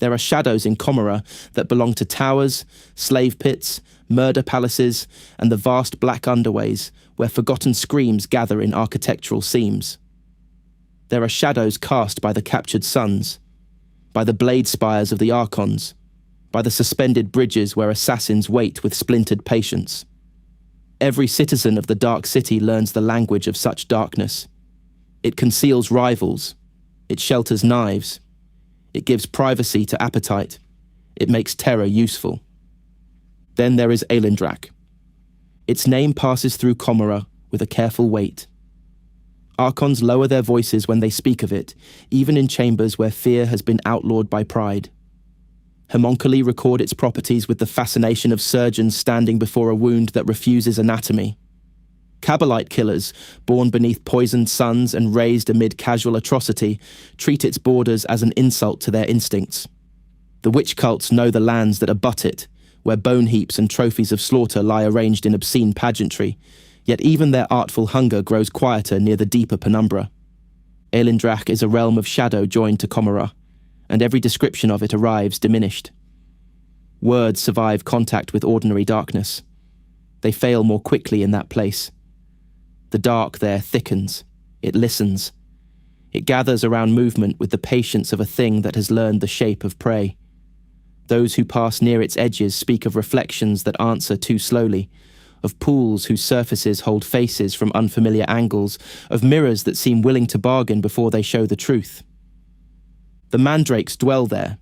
There are shadows in Commorragh that belong to towers, slave pits, murder palaces, and the vast black underways where forgotten screams gather in architectural seams. There are shadows cast by the captured suns, by the blade spires of the archons, by the suspended bridges where assassins wait with splintered patience. Every citizen of the Dark City learns the language of such darkness. It conceals rivals. It shelters knives. It gives privacy to appetite. It makes terror useful. Then there is Aelindrach. Its name passes through Commorragh with a careful weight. Archons lower their voices when they speak of it, even in chambers where fear has been outlawed by pride. Homunculi record its properties with the fascination of surgeons standing before a wound that refuses anatomy. Kabbalite killers, born beneath poisoned suns and raised amid casual atrocity, treat its borders as an insult to their instincts. The witch cults know the lands that abut it, where bone heaps and trophies of slaughter lie arranged in obscene pageantry, yet even their artful hunger grows quieter near the deeper penumbra. Aelindrach is a realm of shadow joined to Commorragh, and every description of it arrives diminished. Words survive contact with ordinary darkness. They fail more quickly in that place. The dark there thickens. It listens. It gathers around movement with the patience of a thing that has learned the shape of prey. Those who pass near its edges speak of reflections that answer too slowly, of pools whose surfaces hold faces from unfamiliar angles, of mirrors that seem willing to bargain before they show the truth. The Mandrakes dwell there.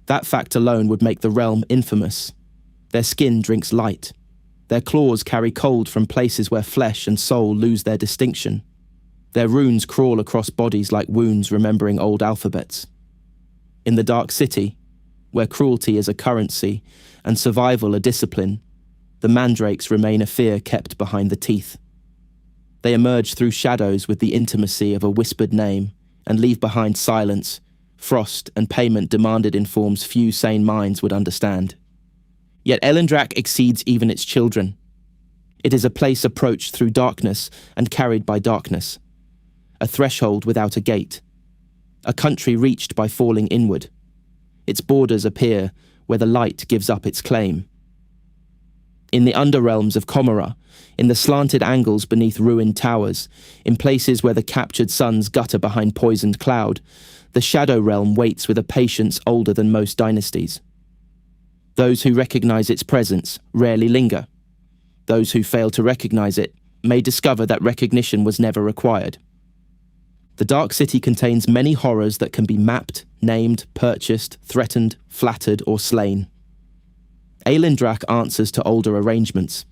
That fact alone would make the realm infamous. Their skin drinks light. Their claws carry cold from places where flesh and soul lose their distinction. Their runes crawl across bodies like wounds remembering old alphabets. In the Dark City, where cruelty is a currency and survival a discipline, the Mandrakes remain a fear kept behind the teeth. They emerge through shadows with the intimacy of a whispered name and leave behind silence, frost, and payment demanded in forms few sane minds would understand. Yet Aelindrach exceeds even its children. It is a place approached through darkness and carried by darkness, a threshold without a gate, a country reached by falling inward. Its borders appear where the light gives up its claim. In the underrealms of Commorragh, in the slanted angles beneath ruined towers, in places where the captured suns gutter behind poisoned cloud, the shadow realm waits with a patience older than most dynasties. Those who recognize its presence rarely linger. Those who fail to recognize it may discover that recognition was never required. The Dark City contains many horrors that can be mapped, named, purchased, threatened, flattered, or slain. Aelindrach answers to older arrangements.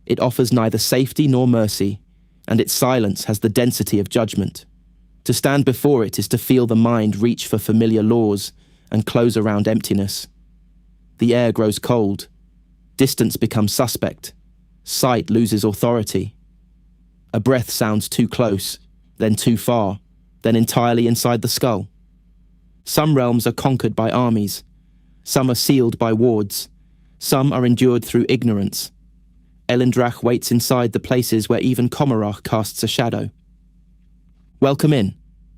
It offers neither safety nor mercy, and its silence has the density of judgment. To stand before it is to feel the mind reach for familiar laws and close around emptiness. The air grows cold. Distance becomes suspect. Sight loses authority. A breath sounds too close, then too far, then entirely inside the skull. Some realms are conquered by armies. Some are sealed by wards. Some are endured through ignorance. Aelindrach waits inside the places where even Commorragh casts a shadow. Welcome in,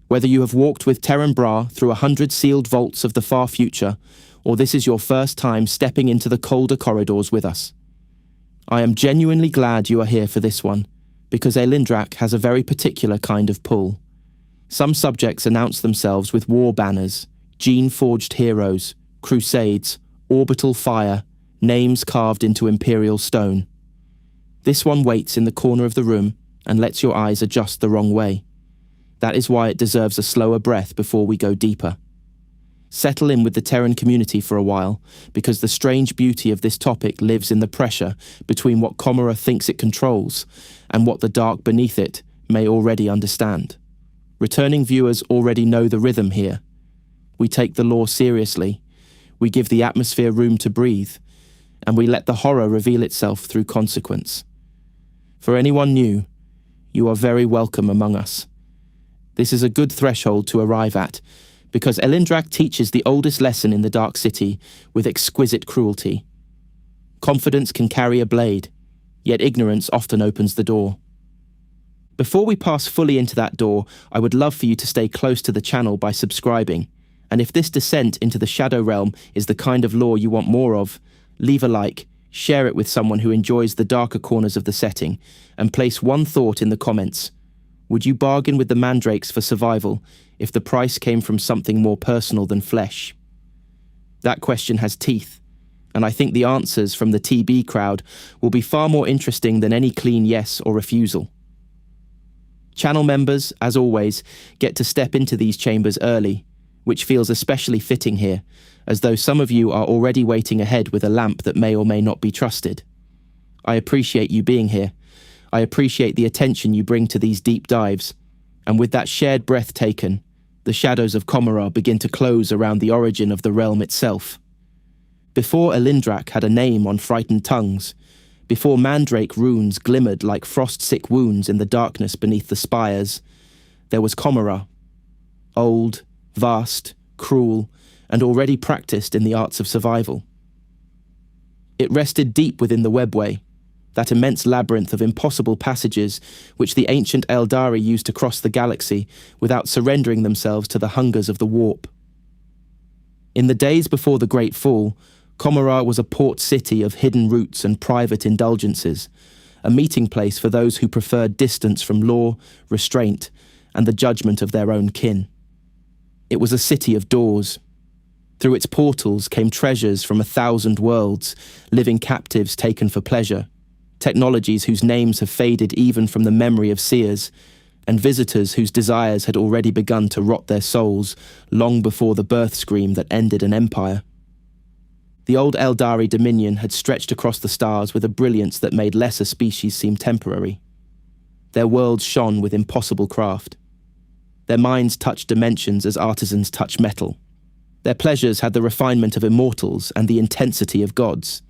whether you have walked with TerranBrah through 100 sealed vaults of the far future, or this is your first time stepping into the colder corridors with us. I am genuinely glad you are here for this one, because Aelindrach has a very particular kind of pull. Some subjects announce themselves with war banners, gene-forged heroes, crusades, orbital fire, names carved into imperial stone. This one waits in the corner of the room and lets your eyes adjust the wrong way. That is why it deserves a slower breath before we go deeper. Settle in with the Terran community for a while, because the strange beauty of this topic lives in the pressure between what Commorragh thinks it controls and what the dark beneath it may already understand. Returning viewers already know the rhythm here. We take the lore seriously, we give the atmosphere room to breathe, and we let the horror reveal itself through consequence. For anyone new, you are very welcome among us. This is a good threshold to arrive at, because Aelindrach teaches the oldest lesson in the Dark City with exquisite cruelty. Confidence can carry a blade, yet ignorance often opens the door. Before we pass fully into that door, I would love for you to stay close to the channel by subscribing, And if this descent into the Shadow Realm is the kind of lore you want more of, leave a like, share it with someone who enjoys the darker corners of the setting, and place one thought in the comments. Would you bargain with the Mandrakes for survival if the price came from something more personal than flesh? That question has teeth, and I think the answers from the TB crowd will be far more interesting than any clean yes or refusal. Channel members, as always, get to step into these chambers early, which feels especially fitting here, as though some of you are already waiting ahead with a lamp that may or may not be trusted. I appreciate you being here. I appreciate the attention you bring to these deep dives, and with that shared breath taken, the shadows of Commorragh begin to close around the origin of the realm itself. Before Aelindrach had a name on frightened tongues, before Mandrake runes glimmered like frost-sick wounds in the darkness beneath the spires, there was Commorragh. Old, vast, cruel, and already practiced in the arts of survival. It rested deep within the webway, that immense labyrinth of impossible passages which the ancient Eldari used to cross the galaxy without surrendering themselves to the hungers of the warp. In the days before the Great Fall, Commorragh was a port city of hidden routes and private indulgences, a meeting place for those who preferred distance from law, restraint, and the judgment of their own kin. It was a city of doors. Through its portals came treasures from 1,000 worlds, living captives taken for pleasure, technologies whose names have faded even from the memory of seers, and visitors whose desires had already begun to rot their souls long before the birth scream that ended an empire. The old Eldari dominion had stretched across the stars with a brilliance that made lesser species seem temporary. Their worlds shone with impossible craft. Their minds touched dimensions as artisans touch metal. Their pleasures had the refinement of immortals and the intensity of gods.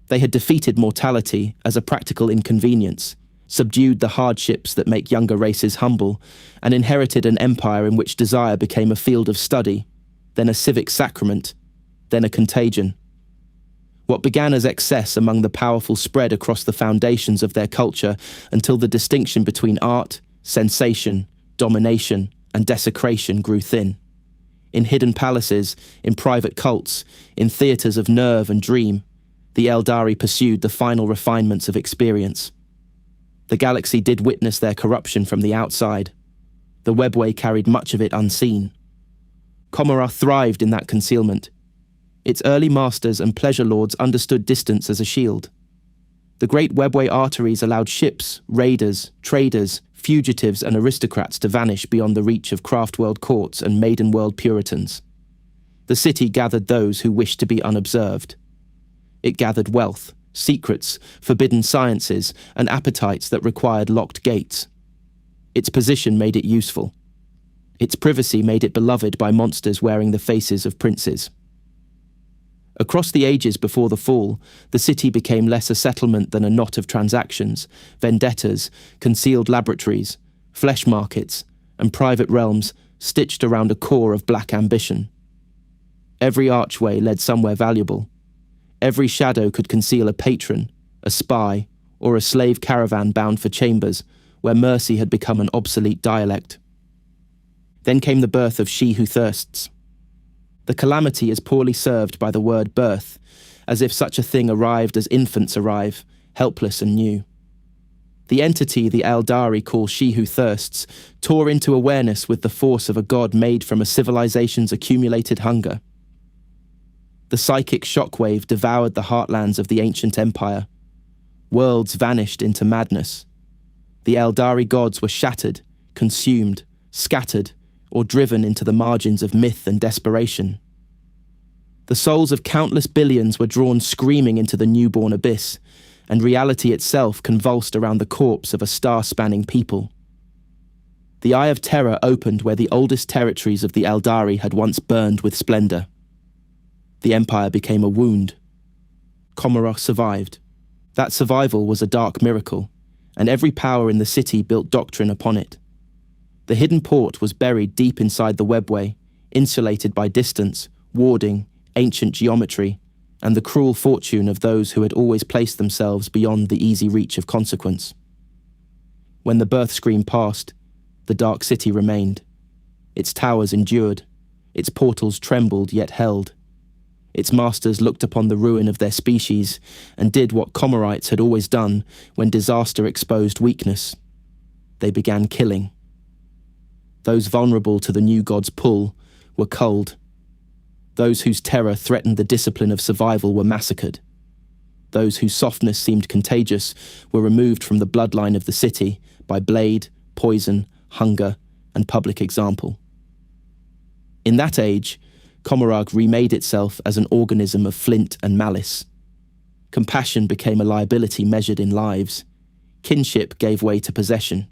They had defeated mortality as a practical inconvenience, subdued the hardships that make younger races humble, and inherited an empire in which desire became a field of study, then a civic sacrament, then a contagion. What began as excess among the powerful spread across the foundations of their culture until the distinction between art, sensation, domination, and desecration grew thin. In hidden palaces, in private cults, in theatres of nerve and dream, the Eldari pursued the final refinements of experience. The galaxy did witness their corruption from the outside. The webway carried much of it unseen. Commorragh thrived in that concealment. Its early masters and pleasure lords understood distance as a shield. The great webway arteries allowed ships, raiders, traders, fugitives and aristocrats to vanish beyond the reach of craft-world courts and maiden-world puritans. The city gathered those who wished to be unobserved. It gathered wealth, secrets, forbidden sciences, and appetites that required locked gates. Its position made it useful. Its privacy made it beloved by monsters wearing the faces of princes. Across the ages before the fall, the city became less a settlement than a knot of transactions, vendettas, concealed laboratories, flesh markets, and private realms stitched around a core of black ambition. Every archway led somewhere valuable. Every shadow could conceal a patron, a spy, or a slave caravan bound for chambers, where mercy had become an obsolete dialect. Then came the birth of She Who Thirsts. The calamity is poorly served by the word birth, as if such a thing arrived as infants arrive, helpless and new. The entity the Eldari call She Who Thirsts tore into awareness with the force of a god made from a civilization's accumulated hunger. The psychic shockwave devoured the heartlands of the ancient empire. Worlds vanished into madness. The Eldari gods were shattered, consumed, scattered, or driven into the margins of myth and desperation. The souls of countless billions were drawn screaming into the newborn abyss, and reality itself convulsed around the corpse of a star-spanning people. The Eye of Terror opened where the oldest territories of the Eldari had once burned with splendor. The empire became a wound. Commorragh survived. That survival was a dark miracle, and every power in the city built doctrine upon it. The hidden port was buried deep inside the webway, insulated by distance, warding, ancient geometry, and the cruel fortune of those who had always placed themselves beyond the easy reach of consequence. When the birth scream passed, the dark city remained. Its towers endured, Its portals trembled yet held. Its masters looked upon the ruin of their species and did what Commorrights had always done when disaster exposed weakness. They began killing. Those vulnerable to the new god's pull were culled. Those whose terror threatened the discipline of survival were massacred. Those whose softness seemed contagious were removed from the bloodline of the city by blade, poison, hunger, and public example. In that age, Commorragh remade itself as an organism of flint and malice. Compassion became a liability measured in lives. Kinship gave way to possession.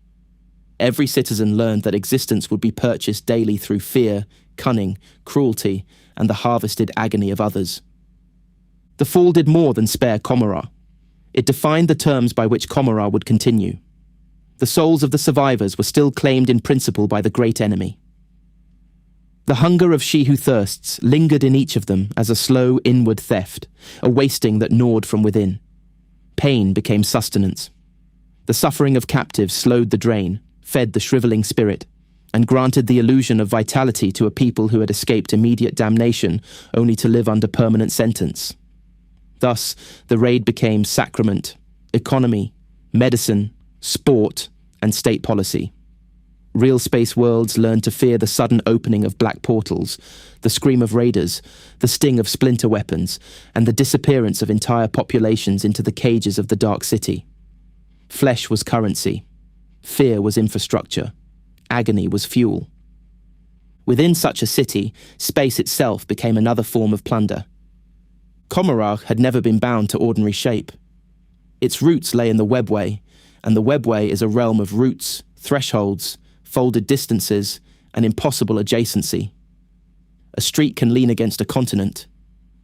Every citizen learned that existence would be purchased daily through fear, cunning, cruelty, and the harvested agony of others. The fall did more than spare Commorragh. It defined the terms by which Commorragh would continue. The souls of the survivors were still claimed in principle by the great enemy. The hunger of she who thirsts lingered in each of them as a slow inward theft, a wasting that gnawed from within. Pain became sustenance. The suffering of captives slowed the drain, fed the shriveling spirit, and granted the illusion of vitality to a people who had escaped immediate damnation only to live under permanent sentence. Thus, the raid became sacrament, economy, medicine, sport, and state policy. Real space worlds learned to fear the sudden opening of black portals, the scream of raiders, the sting of splinter weapons, and the disappearance of entire populations into the cages of the Dark City. Flesh was currency. Fear was infrastructure. Agony was fuel. Within such a city, space itself became another form of plunder. Commorragh had never been bound to ordinary shape. Its roots lay in the webway, and the webway is a realm of roots, thresholds, folded distances, and impossible adjacency. A street can lean against a continent.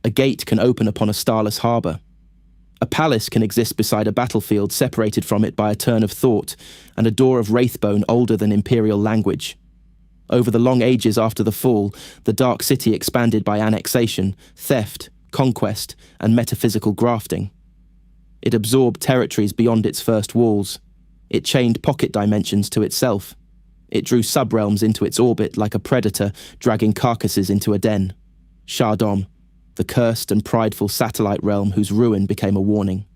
A gate can open upon a starless harbour. A palace can exist beside a battlefield separated from it by a turn of thought, and a door of wraithbone older than imperial language. Over the long ages after the fall, the Dark City expanded by annexation, theft, conquest, and metaphysical grafting. It absorbed territories beyond its first walls. It chained pocket dimensions to itself. It drew subrealms into its orbit like a predator dragging carcasses into a den. Shardom, the cursed and prideful satellite realm whose ruin became a warning.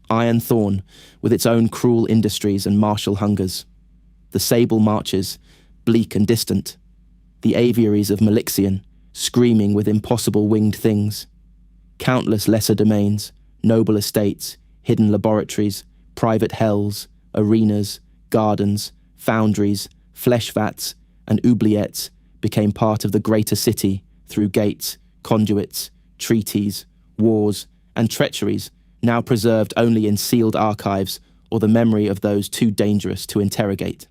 Iron Thorn, with its own cruel industries and martial hungers. The sable marches, bleak and distant. The aviaries of Malixian, screaming with impossible winged things. Countless lesser domains, noble estates, hidden laboratories, private hells, arenas, gardens, foundries, flesh vats, and oubliettes became part of the greater city through gates, conduits, treaties, wars, and treacheries now preserved only in sealed archives or the memory of those too dangerous to interrogate.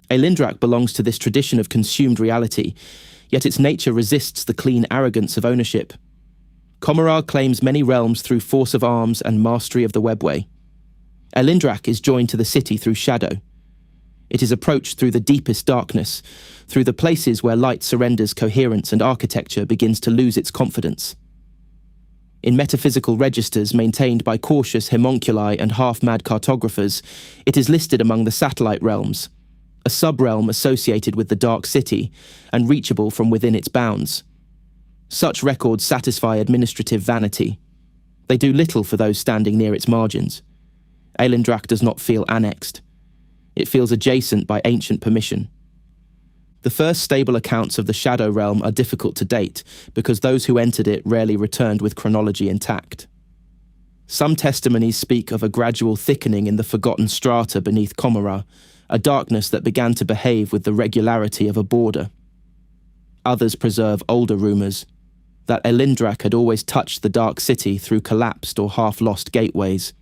Aelindrach belongs to this tradition of consumed reality, yet its nature resists the clean arrogance of ownership. Commorragh claims many realms through force of arms and mastery of the webway. Aelindrach is joined to the city through shadow. It is approached through the deepest darkness, through the places where light surrenders coherence and architecture begins to lose its confidence. In metaphysical registers maintained by cautious homunculi and half-mad cartographers, it is listed among the satellite realms, a sub-realm associated with the Dark City and reachable from within its bounds. Such records satisfy administrative vanity. They do little for those standing near its margins. Aelindrach does not feel annexed. It feels adjacent by ancient permission. The first stable accounts of the Shadow Realm are difficult to date because those who entered it rarely returned with chronology intact. Some testimonies speak of a gradual thickening in the forgotten strata beneath Commorragh, a darkness that began to behave with the regularity of a border. Others preserve older rumours, that Aelindrach had always touched the Dark City through collapsed or half-lost gateways,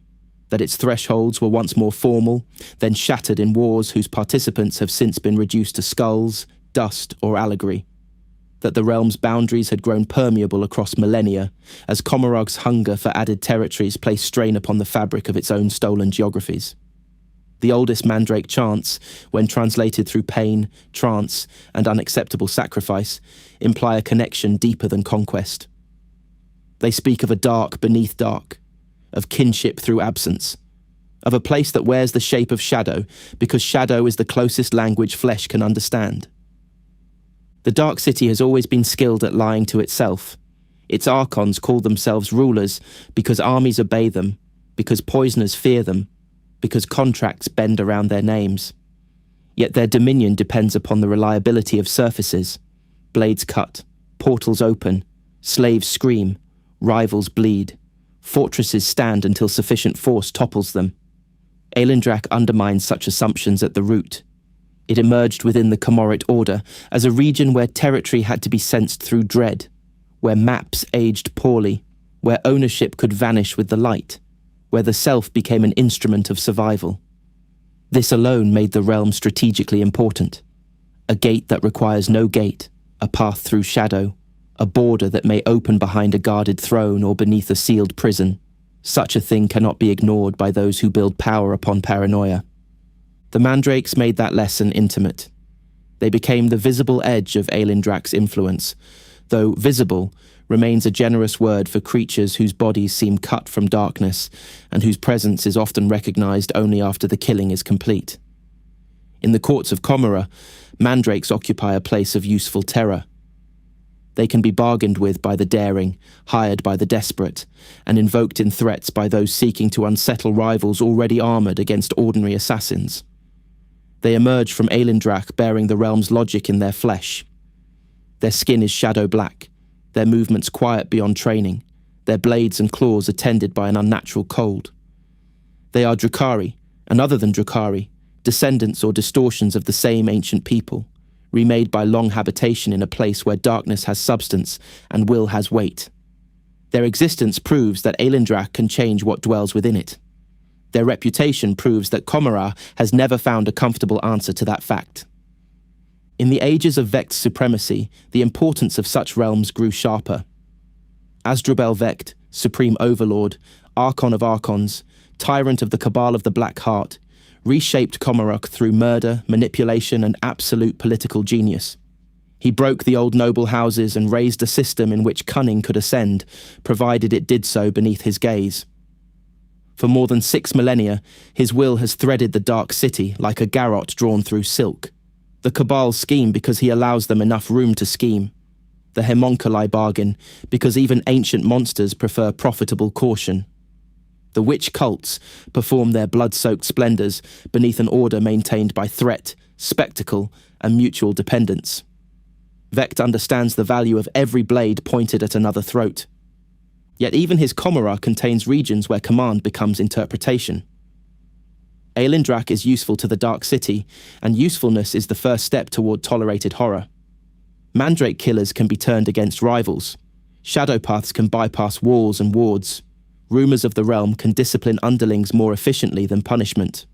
that its thresholds were once more formal, then shattered in wars whose participants have since been reduced to skulls, dust, or allegory, that the realm's boundaries had grown permeable across millennia, as Commorragh's hunger for added territories placed strain upon the fabric of its own stolen geographies. The oldest Mandrake chants, when translated through pain, trance, and unacceptable sacrifice, imply a connection deeper than conquest. They speak of a dark beneath dark, of kinship through absence, of a place that wears the shape of shadow because shadow is the closest language flesh can understand. The Dark City has always been skilled at lying to itself. Its archons call themselves rulers because armies obey them, because poisoners fear them, because contracts bend around their names. Yet their dominion depends upon the reliability of surfaces. Blades cut, portals open, slaves scream, rivals bleed. Fortresses stand until sufficient force topples them. Aelindrach undermines such assumptions at the root. It emerged within the Commorragh order as a region where territory had to be sensed through dread, where maps aged poorly, where ownership could vanish with the light, where the self became an instrument of survival. This alone made the realm strategically important. A gate that requires no gate, a path through shadow, a border that may open behind a guarded throne or beneath a sealed prison. Such a thing cannot be ignored by those who build power upon paranoia. The Mandrakes made that lesson intimate. They became the visible edge of Aelindrach's influence, though visible remains a generous word for creatures whose bodies seem cut from darkness and whose presence is often recognized only after the killing is complete. In the courts of Commorragh, Mandrakes occupy a place of useful terror. They can be bargained with by the daring, hired by the desperate, and invoked in threats by those seeking to unsettle rivals already armoured against ordinary assassins. They emerge from Aelindrach bearing the realm's logic in their flesh. Their skin is shadow black, their movements quiet beyond training, their blades and claws attended by an unnatural cold. They are Drukhari, and other than Drukhari, descendants or distortions of the same ancient people, remade by long habitation in a place where darkness has substance and will has weight. Their existence proves that Aelindrach can change what dwells within it. Their reputation proves that Commorragh has never found a comfortable answer to that fact. In the ages of Vekt's supremacy, the importance of such realms grew sharper. Asdrubal Vekt, supreme overlord, archon of archons, tyrant of the Cabal of the Black Heart, reshaped Commorragh through murder, manipulation, and absolute political genius. He broke the old noble houses and raised a system in which cunning could ascend, provided it did so beneath his gaze. For more than 6 millennia, his will has threaded the Dark City like a garrote drawn through silk. The Cabal scheme because he allows them enough room to scheme. The homunculi bargain because even ancient monsters prefer profitable caution. The witch cults perform their blood-soaked splendours beneath an order maintained by threat, spectacle, and mutual dependence. Vekt understands the value of every blade pointed at another throat. Yet even his Commorragh contains regions where command becomes interpretation. Aelindrach is useful to the Dark City, and usefulness is the first step toward tolerated horror. Mandrake killers can be turned against rivals. Shadow paths can bypass walls and wards. Rumours of the realm can discipline underlings more efficiently than punishment.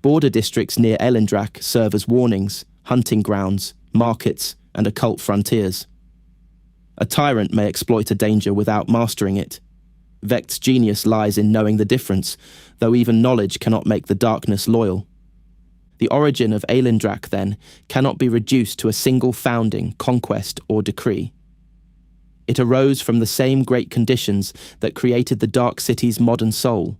Border districts near Aelindrach serve as warnings, hunting grounds, markets, and occult frontiers. A tyrant may exploit a danger without mastering it. Vekt's genius lies in knowing the difference, though even knowledge cannot make the darkness loyal. The origin of Aelindrach, then, cannot be reduced to a single founding, conquest, or decree. It arose from the same great conditions that created the Dark City's modern soul.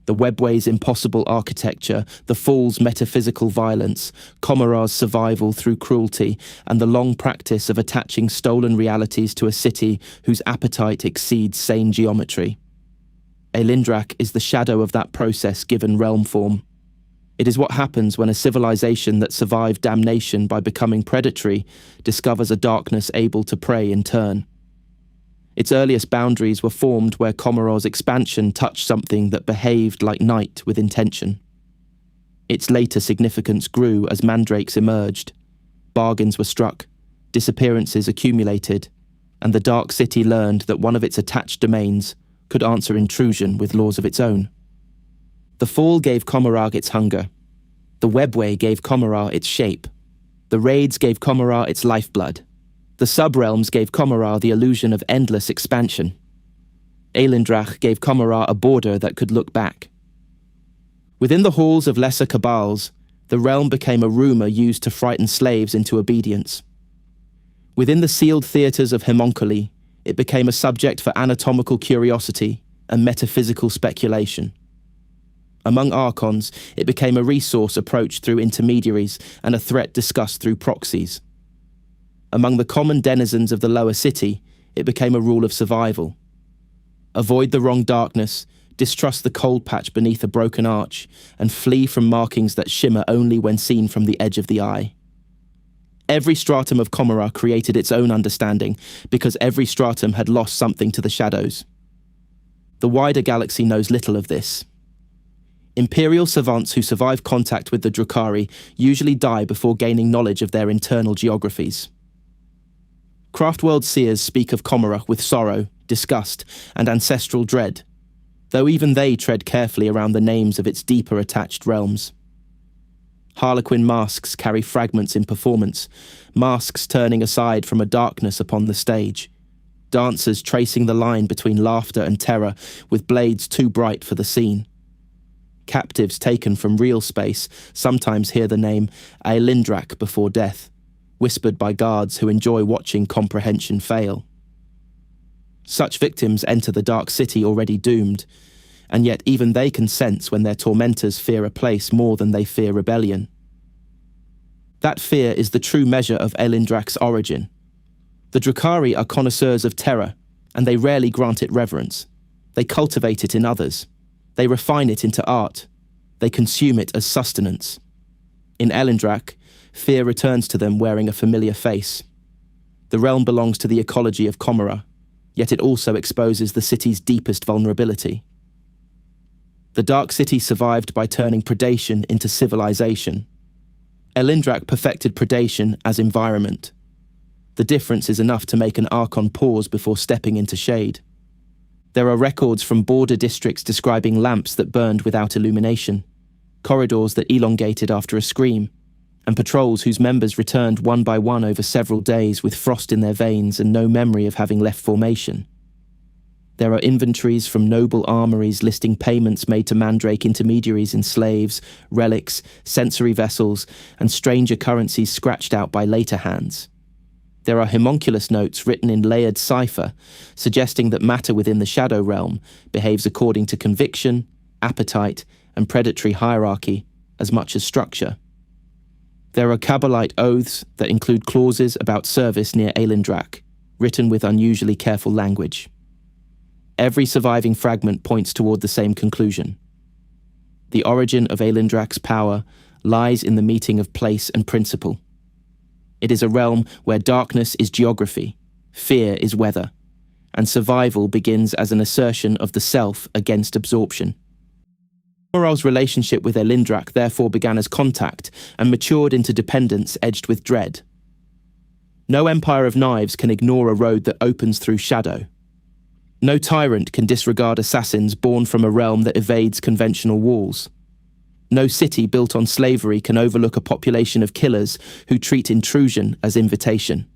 The webway's impossible architecture, the Fall's metaphysical violence, Commorragh's survival through cruelty, and the long practice of attaching stolen realities to a city whose appetite exceeds sane geometry. Aelindrach is the shadow of that process given realm form. It is what happens when a civilization that survived damnation by becoming predatory discovers a darkness able to prey in turn. Its earliest boundaries were formed where Commorragh's expansion touched something that behaved like night with intention. Its later significance grew as mandrakes emerged. Bargains were struck, disappearances accumulated, and the Dark City learned that one of its attached domains could answer intrusion with laws of its own. The Fall gave Commorragh its hunger. The webway gave Commorragh its shape. The raids gave Commorragh its lifeblood. The sub-realms gave Commorragh the illusion of endless expansion. Aelindrach gave Commorragh a border that could look back. Within the halls of lesser cabals, the realm became a rumour used to frighten slaves into obedience. Within the sealed theatres of homunculi, it became a subject for anatomical curiosity and metaphysical speculation. Among archons, it became a resource approached through intermediaries and a threat discussed through proxies. Among the common denizens of the lower city, it became a rule of survival. Avoid the wrong darkness, distrust the cold patch beneath a broken arch, and flee from markings that shimmer only when seen from the edge of the eye. Every stratum of Commorragh created its own understanding, because every stratum had lost something to the shadows. The wider galaxy knows little of this. Imperial savants who survive contact with the Drukhari usually die before gaining knowledge of their internal geographies. Craftworld seers speak of Commorragh with sorrow, disgust, and ancestral dread, though even they tread carefully around the names of its deeper attached realms. Harlequin masks carry fragments in performance, masks turning aside from a darkness upon the stage, dancers tracing the line between laughter and terror with blades too bright for the scene. Captives taken from real space sometimes hear the name Aelindrach before death, whispered by guards who enjoy watching comprehension fail. Such victims enter the dark city already doomed, and yet even they can sense when their tormentors fear a place more than they fear rebellion. That fear is the true measure of Aelindrach's origin. The Drukhari are connoisseurs of terror, and they rarely grant it reverence. They cultivate it in others. They refine it into art. They consume it as sustenance. In Aelindrach, fear returns to them wearing a familiar face. The realm belongs to the ecology of Commorragh, yet it also exposes the city's deepest vulnerability. The Dark City survived by turning predation into civilization. Aelindrach perfected predation as environment. The difference is enough to make an Archon pause before stepping into shade. There are records from border districts describing lamps that burned without illumination, corridors that elongated after a scream, and patrols whose members returned one by one over several days with frost in their veins and no memory of having left formation. There are inventories from noble armories listing payments made to Mandrake intermediaries in slaves, relics, sensory vessels, and stranger currencies scratched out by later hands. There are homunculus notes written in layered cipher, suggesting that matter within the Shadow Realm behaves according to conviction, appetite, and predatory hierarchy, as much as structure. There are Kabbalite oaths that include clauses about service near Aelindrach, written with unusually careful language. Every surviving fragment points toward the same conclusion. The origin of Aelindrach's power lies in the meeting of place and principle. It is a realm where darkness is geography, fear is weather, and survival begins as an assertion of the self against absorption. Commorragh's relationship with Aelindrach therefore began as contact and matured into dependence edged with dread. No empire of knives can ignore a road that opens through shadow. No tyrant can disregard assassins born from a realm that evades conventional walls. No city built on slavery can overlook a population of killers who treat intrusion as invitation.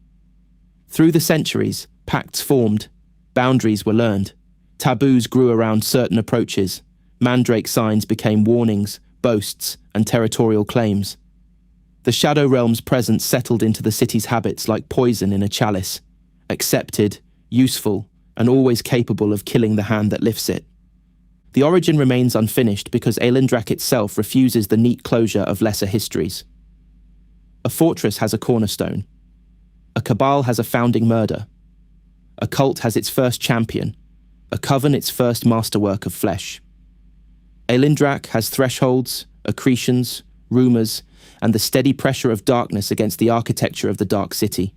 Through the centuries, pacts formed, boundaries were learned, taboos grew around certain approaches, mandrake signs became warnings, boasts, and territorial claims. The Shadow Realm's presence settled into the city's habits like poison in a chalice, accepted, useful, and always capable of killing the hand that lifts it. The origin remains unfinished because Aelindrach itself refuses the neat closure of lesser histories. A fortress has a cornerstone. A cabal has a founding murder. A cult has its first champion. A coven its first masterwork of flesh. Aelindrach has thresholds, accretions, rumours, and the steady pressure of darkness against the architecture of the Dark City.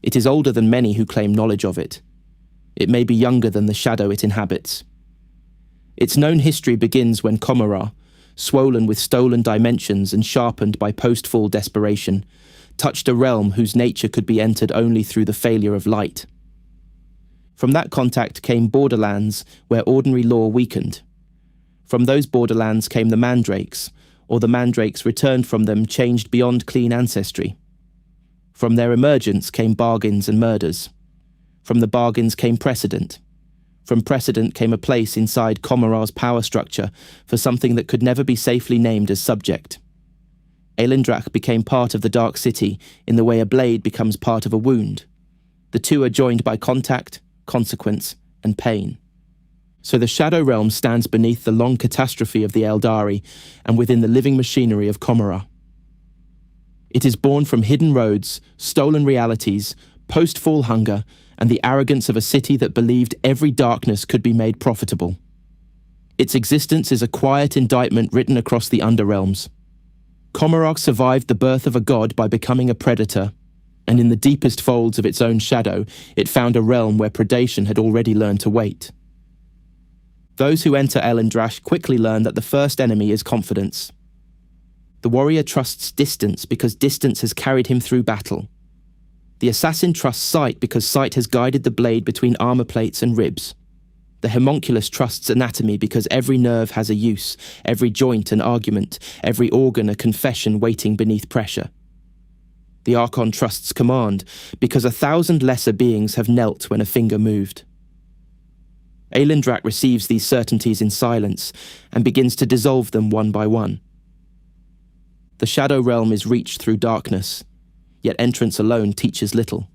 It is older than many who claim knowledge of it. It may be younger than the shadow it inhabits. Its known history begins when Commorragh, swollen with stolen dimensions and sharpened by post-fall desperation, touched a realm whose nature could be entered only through the failure of light. From that contact came borderlands where ordinary law weakened. From those borderlands came the Mandrakes, or the Mandrakes returned from them changed beyond clean ancestry. From their emergence came bargains and murders. From the bargains came precedent. From precedent came a place inside Commorragh's power structure for something that could never be safely named as subject. Aelindrach became part of the Dark City in the way a blade becomes part of a wound. The two are joined by contact, consequence, and pain. So the Shadow Realm stands beneath the long catastrophe of the Eldari and within the living machinery of Commorragh. It is born from hidden roads, stolen realities, post-fall hunger, and the arrogance of a city that believed every darkness could be made profitable. Its existence is a quiet indictment written across the underrealms. Commorragh survived the birth of a god by becoming a predator, and in the deepest folds of its own shadow, it found a realm where predation had already learned to wait. Those who enter Aelindrach quickly learn that the first enemy is confidence. The warrior trusts distance because distance has carried him through battle. The assassin trusts sight because sight has guided the blade between armor plates and ribs. The homunculus trusts anatomy because every nerve has a use, every joint an argument, every organ a confession waiting beneath pressure. The Archon trusts command because 1,000 lesser beings have knelt when a finger moved. Aelindrach receives these certainties in silence and begins to dissolve them one by one. The Shadow Realm is reached through darkness, yet entrance alone teaches little.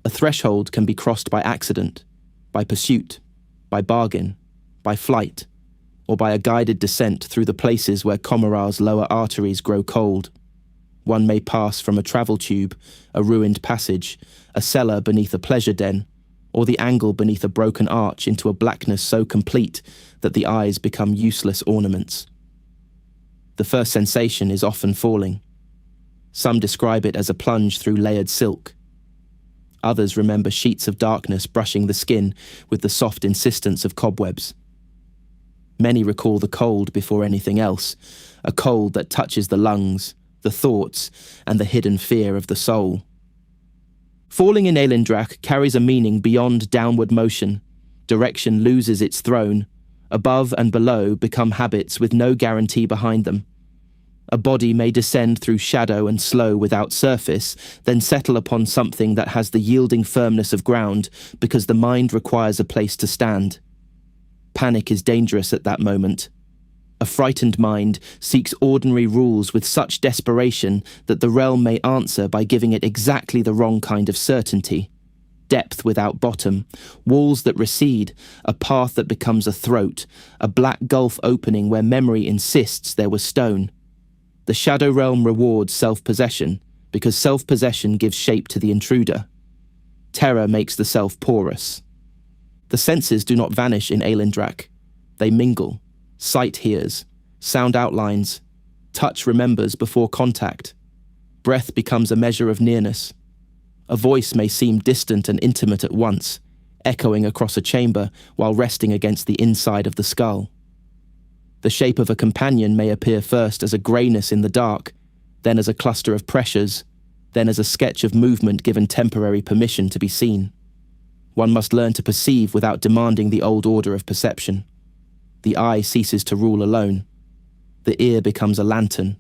A threshold can be crossed by accident, by pursuit, by bargain, by flight, or by a guided descent through the places where Commorragh's lower arteries grow cold. One may pass from a travel tube, a ruined passage, a cellar beneath a pleasure den, or the angle beneath a broken arch into a blackness so complete that the eyes become useless ornaments. The first sensation is often falling. Some describe it as a plunge through layered silk. Others remember sheets of darkness brushing the skin with the soft insistence of cobwebs. Many recall the cold before anything else, a cold that touches the lungs, the thoughts, and the hidden fear of the soul. Falling in Aelindrach carries a meaning beyond downward motion. Direction loses its throne. Above and below become habits with no guarantee behind them. A body may descend through shadow and slow without surface, then settle upon something that has the yielding firmness of ground because the mind requires a place to stand. Panic is dangerous at that moment. A frightened mind seeks ordinary rules with such desperation that the realm may answer by giving it exactly the wrong kind of certainty. Depth without bottom, walls that recede, a path that becomes a throat, a black gulf opening where memory insists there was stone. The Shadow Realm rewards self-possession, because self-possession gives shape to the intruder. Terror makes the self porous. The senses do not vanish in Aelindrach. They mingle. Sight hears, sound outlines, touch remembers before contact. Breath becomes a measure of nearness. A voice may seem distant and intimate at once, echoing across a chamber while resting against the inside of the skull. The shape of a companion may appear first as a greyness in the dark, then as a cluster of pressures, then as a sketch of movement given temporary permission to be seen. One must learn to perceive without demanding the old order of perception. The eye ceases to rule alone. The ear becomes a lantern.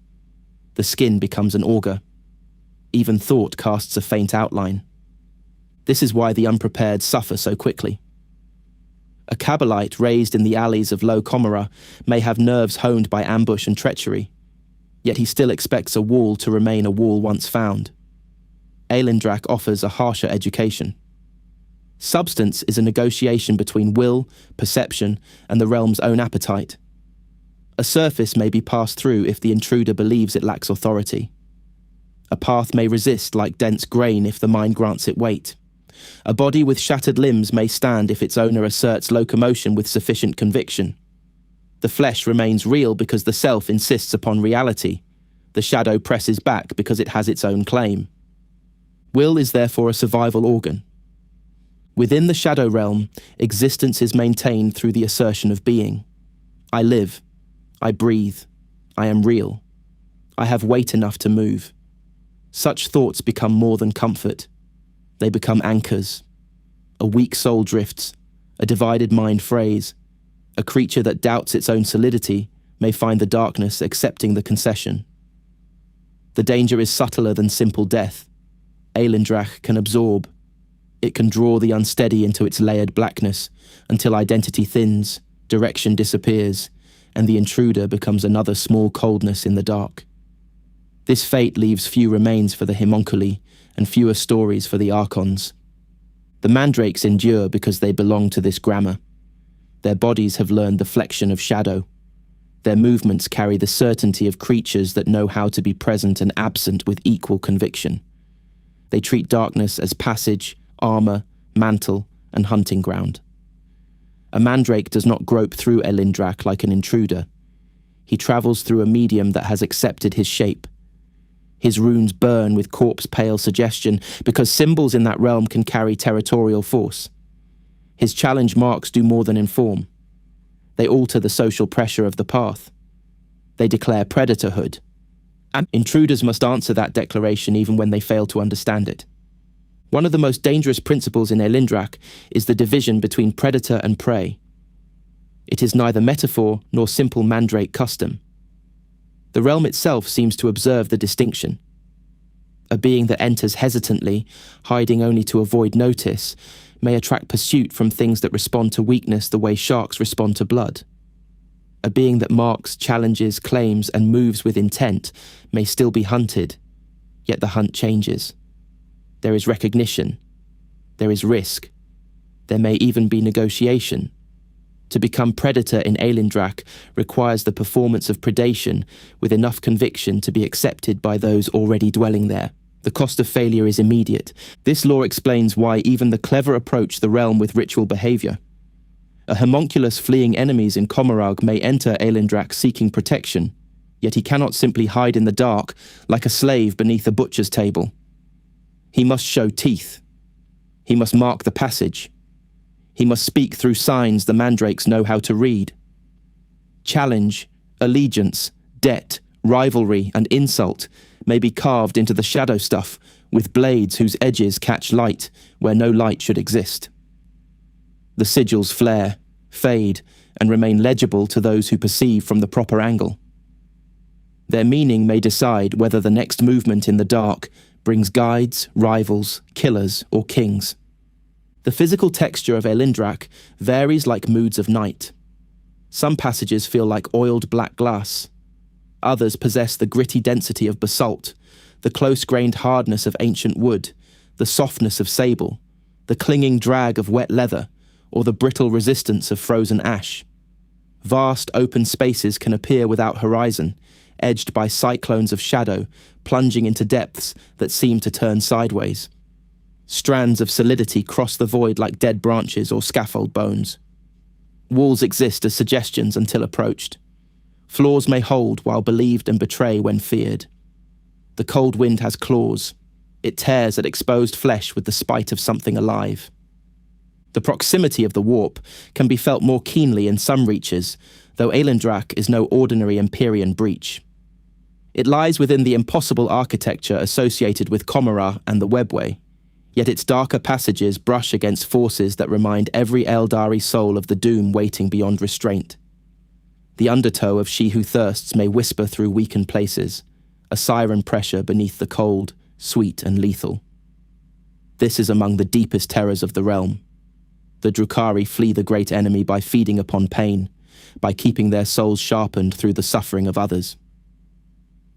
The skin becomes an auger. Even thought casts a faint outline. This is why the unprepared suffer so quickly. A Kabbalite raised in the alleys of Low Commorragh may have nerves honed by ambush and treachery, yet he still expects a wall to remain a wall once found. Aelindrach offers a harsher education. Substance is a negotiation between will, perception, and the realm's own appetite. A surface may be passed through if the intruder believes it lacks authority. A path may resist like dense grain if the mind grants it weight. A body with shattered limbs may stand if its owner asserts locomotion with sufficient conviction. The flesh remains real because the self insists upon reality. The shadow presses back because it has its own claim. Will is therefore a survival organ. Within the Shadow Realm, existence is maintained through the assertion of being. I live. I breathe. I am real. I have weight enough to move. Such thoughts become more than comfort. They become anchors. A weak soul drifts. A divided mind frays. A creature that doubts its own solidity may find the darkness accepting the concession. The danger is subtler than simple death. Aelindrach can absorb. It can draw the unsteady into its layered blackness until identity thins, direction disappears, and the intruder becomes another small coldness in the dark. This fate leaves few remains for the homunculi and fewer stories for the archons. The mandrakes endure because they belong to this grammar. Their bodies have learned the flexion of shadow. Their movements carry the certainty of creatures that know how to be present and absent with equal conviction. They treat darkness as passage, armor, mantle, and hunting ground. A mandrake does not grope through Aelindrach like an intruder. He travels through a medium that has accepted his shape. His runes burn with corpse-pale suggestion because symbols in that realm can carry territorial force. His challenge marks do more than inform. They alter the social pressure of the path. They declare predatorhood. And intruders must answer that declaration even when they fail to understand it. One of the most dangerous principles in Aelindrach is the division between predator and prey. It is neither metaphor nor simple mandrake custom. The realm itself seems to observe the distinction. A being that enters hesitantly, hiding only to avoid notice, may attract pursuit from things that respond to weakness the way sharks respond to blood. A being that marks, challenges, claims, and moves with intent may still be hunted, yet the hunt changes. There is recognition. There is risk. There may even be negotiation. To become predator in Aelindrach requires the performance of predation with enough conviction to be accepted by those already dwelling there. The cost of failure is immediate. This law explains why even the clever approach the realm with ritual behavior. A homunculus fleeing enemies in Commorragh may enter Aelindrach seeking protection, yet he cannot simply hide in the dark like a slave beneath a butcher's table. He must show teeth. He must mark the passage. He must speak through signs the mandrakes know how to read. Challenge, allegiance, debt, rivalry, and insult may be carved into the shadow stuff with blades whose edges catch light where no light should exist. The sigils flare, fade, and remain legible to those who perceive from the proper angle. Their meaning may decide whether the next movement in the dark brings guides, rivals, killers, or kings. The physical texture of Aelindrach varies like moods of night. Some passages feel like oiled black glass. Others possess the gritty density of basalt, the close-grained hardness of ancient wood, the softness of sable, the clinging drag of wet leather, or the brittle resistance of frozen ash. Vast open spaces can appear without horizon, edged by cyclones of shadow, plunging into depths that seem to turn sideways. Strands of solidity cross the void like dead branches or scaffold bones. Walls exist as suggestions until approached. Floors may hold while believed and betray when feared. The cold wind has claws. It tears at exposed flesh with the spite of something alive. The proximity of the warp can be felt more keenly in some reaches, though Aelindrach is no ordinary Empyrean breach. It lies within the impossible architecture associated with Commorragh and the Webway, yet its darker passages brush against forces that remind every Eldari soul of the doom waiting beyond restraint. The undertow of She Who Thirsts may whisper through weakened places, a siren pressure beneath the cold, sweet and lethal. This is among the deepest terrors of the realm. The Drukhari flee the great enemy by feeding upon pain, by keeping their souls sharpened through the suffering of others.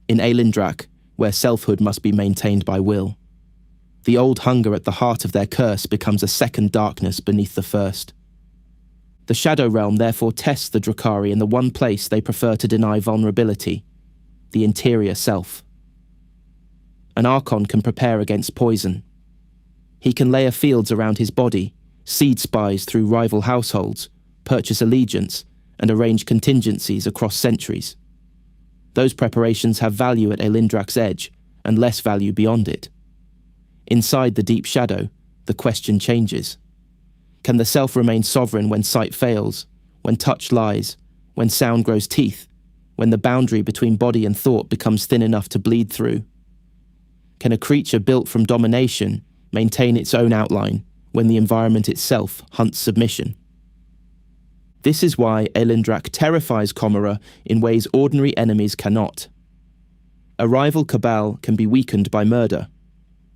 In Aelindrach, where selfhood must be maintained by will, the old hunger at the heart of their curse becomes a second darkness beneath the first. The Shadow Realm therefore tests the Drukhari in the one place they prefer to deny vulnerability, the interior self. An Archon can prepare against poison. He can layer fields around his body, seed spies through rival households, purchase allegiance, and arrange contingencies across centuries. Those preparations have value at Aelindrach's edge, and less value beyond it. Inside the deep shadow, the question changes. Can the self remain sovereign when sight fails, when touch lies, when sound grows teeth, when the boundary between body and thought becomes thin enough to bleed through? Can a creature built from domination maintain its own outline when the environment itself hunts submission? This is why Aelindrach terrifies Commorragh in ways ordinary enemies cannot. A rival cabal can be weakened by murder.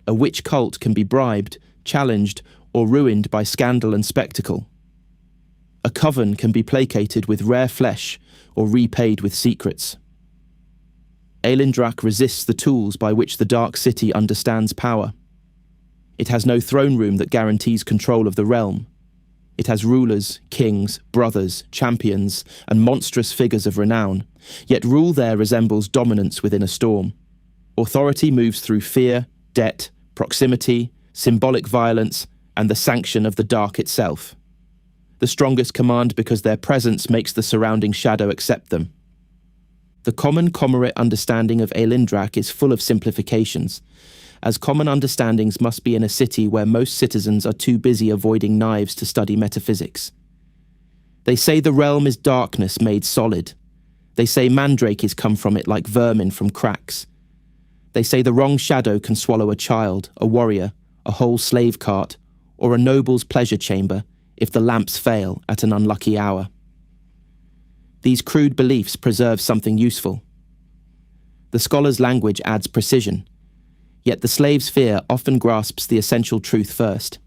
A witch cult can be bribed, challenged, or ruined by scandal and spectacle. A coven can be placated with rare flesh or repaid with secrets. Aelindrach resists the tools by which the Dark City understands power. It has no throne room that guarantees control of the realm. It has rulers, kings, brothers, champions, and monstrous figures of renown, yet rule there resembles dominance within a storm. Authority moves through fear, debt, proximity, symbolic violence, and the sanction of the dark itself. The strongest command because their presence makes the surrounding shadow accept them. The common Commorragh understanding of Aelindrach is full of simplifications, as common understandings must be in a city where most citizens are too busy avoiding knives to study metaphysics. They say the realm is darkness made solid. They say mandrakes come from it like vermin from cracks. They say the wrong shadow can swallow a child, a warrior, a whole slave cart, or a noble's pleasure chamber if the lamps fail at an unlucky hour. These crude beliefs preserve something useful. The scholar's language adds precision, yet the slave's fear often grasps the essential truth first.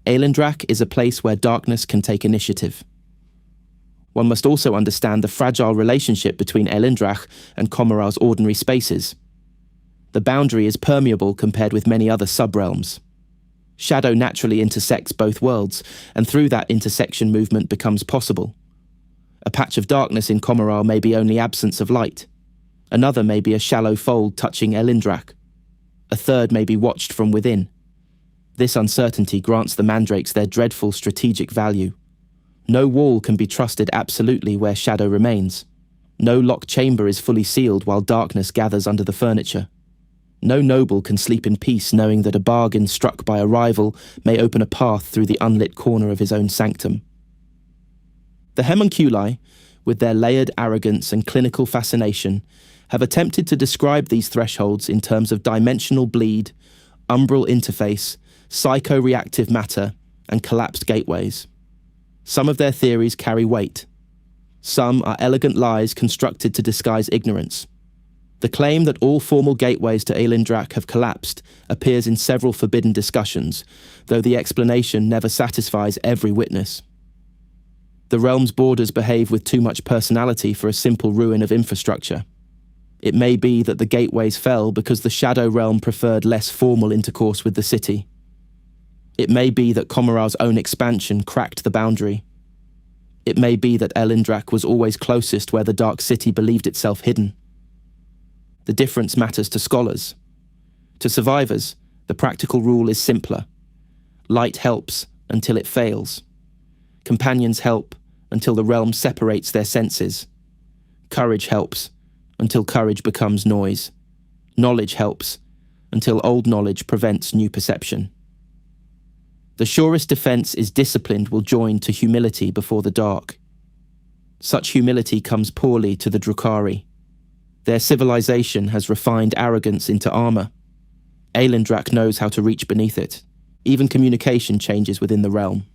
Aelindrach is a place where darkness can take initiative. One must also understand the fragile relationship between Aelindrach and Commorragh's ordinary spaces. The boundary is permeable compared with many other subrealms. Shadow naturally intersects both worlds, and through that intersection movement becomes possible. A patch of darkness in Commorragh may be only absence of light. Another may be a shallow fold touching Aelindrach. A third may be watched from within. This uncertainty grants the mandrakes their dreadful strategic value. No wall can be trusted absolutely where shadow remains. No locked chamber is fully sealed while darkness gathers under the furniture. No noble can sleep in peace knowing that a bargain struck by a rival may open a path through the unlit corner of his own sanctum. The homunculi, with their layered arrogance and clinical fascination, have attempted to describe these thresholds in terms of dimensional bleed, umbral interface, psycho-reactive matter, and collapsed gateways. Some of their theories carry weight. Some are elegant lies constructed to disguise ignorance. The claim that all formal gateways to Aelindrach have collapsed appears in several forbidden discussions, though the explanation never satisfies every witness. The realm's borders behave with too much personality for a simple ruin of infrastructure. It may be that the gateways fell because the Shadow Realm preferred less formal intercourse with the city. It may be that Commorragh's own expansion cracked the boundary. It may be that Aelindrach was always closest where the Dark City believed itself hidden. The difference matters to scholars. To survivors, the practical rule is simpler. Light helps until it fails. Companions help until the realm separates their senses. Courage helps until courage becomes noise. Knowledge helps until old knowledge prevents new perception. The surest defense is disciplined will join to humility before the dark. Such humility comes poorly to the Drukhari. Their civilization has refined arrogance into armor. Aelindrach knows how to reach beneath it. Even communication changes within the realm.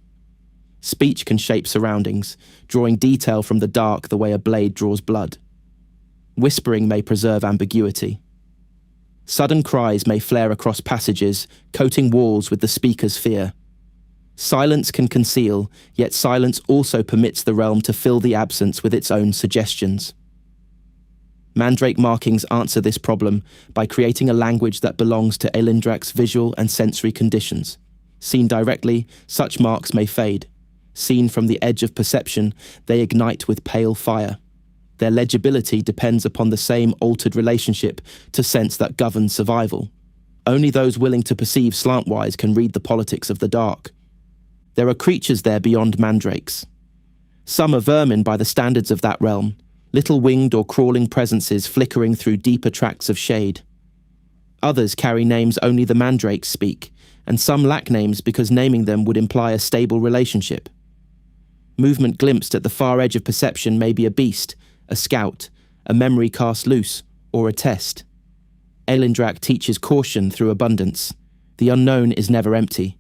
Speech can shape surroundings, drawing detail from the dark the way a blade draws blood. Whispering may preserve ambiguity. Sudden cries may flare across passages, coating walls with the speaker's fear. Silence can conceal, yet silence also permits the realm to fill the absence with its own suggestions. Mandrake markings answer this problem by creating a language that belongs to Aelindrach's visual and sensory conditions. Seen directly, such marks may fade. Seen from the edge of perception, they ignite with pale fire. Their legibility depends upon the same altered relationship to sense that governs survival. Only those willing to perceive slantwise can read the politics of the dark. There are creatures there beyond mandrakes. Some are vermin by the standards of that realm, little winged or crawling presences flickering through deeper tracts of shade. Others carry names only the mandrakes speak, and some lack names because naming them would imply a stable relationship. Movement glimpsed at the far edge of perception may be a beast, a scout, a memory cast loose, or a test. Aelindrach teaches caution through abundance. The unknown is never empty.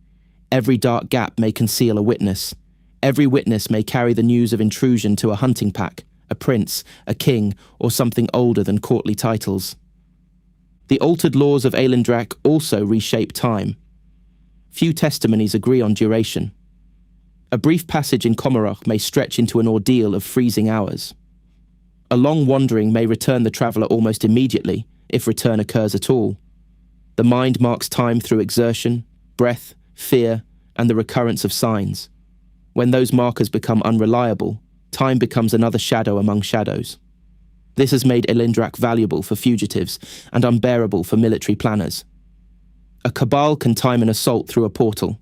Every dark gap may conceal a witness. Every witness may carry the news of intrusion to a hunting pack, a prince, a king, or something older than courtly titles. The altered laws of Aelindrach also reshape time. Few testimonies agree on duration. A brief passage in Commorragh may stretch into an ordeal of freezing hours. A long wandering may return the traveller almost immediately, if return occurs at all. The mind marks time through exertion, breath, fear, and the recurrence of signs. When those markers become unreliable, time becomes another shadow among shadows. This has made Aelindrach valuable for fugitives and unbearable for military planners. A cabal can time an assault through a portal.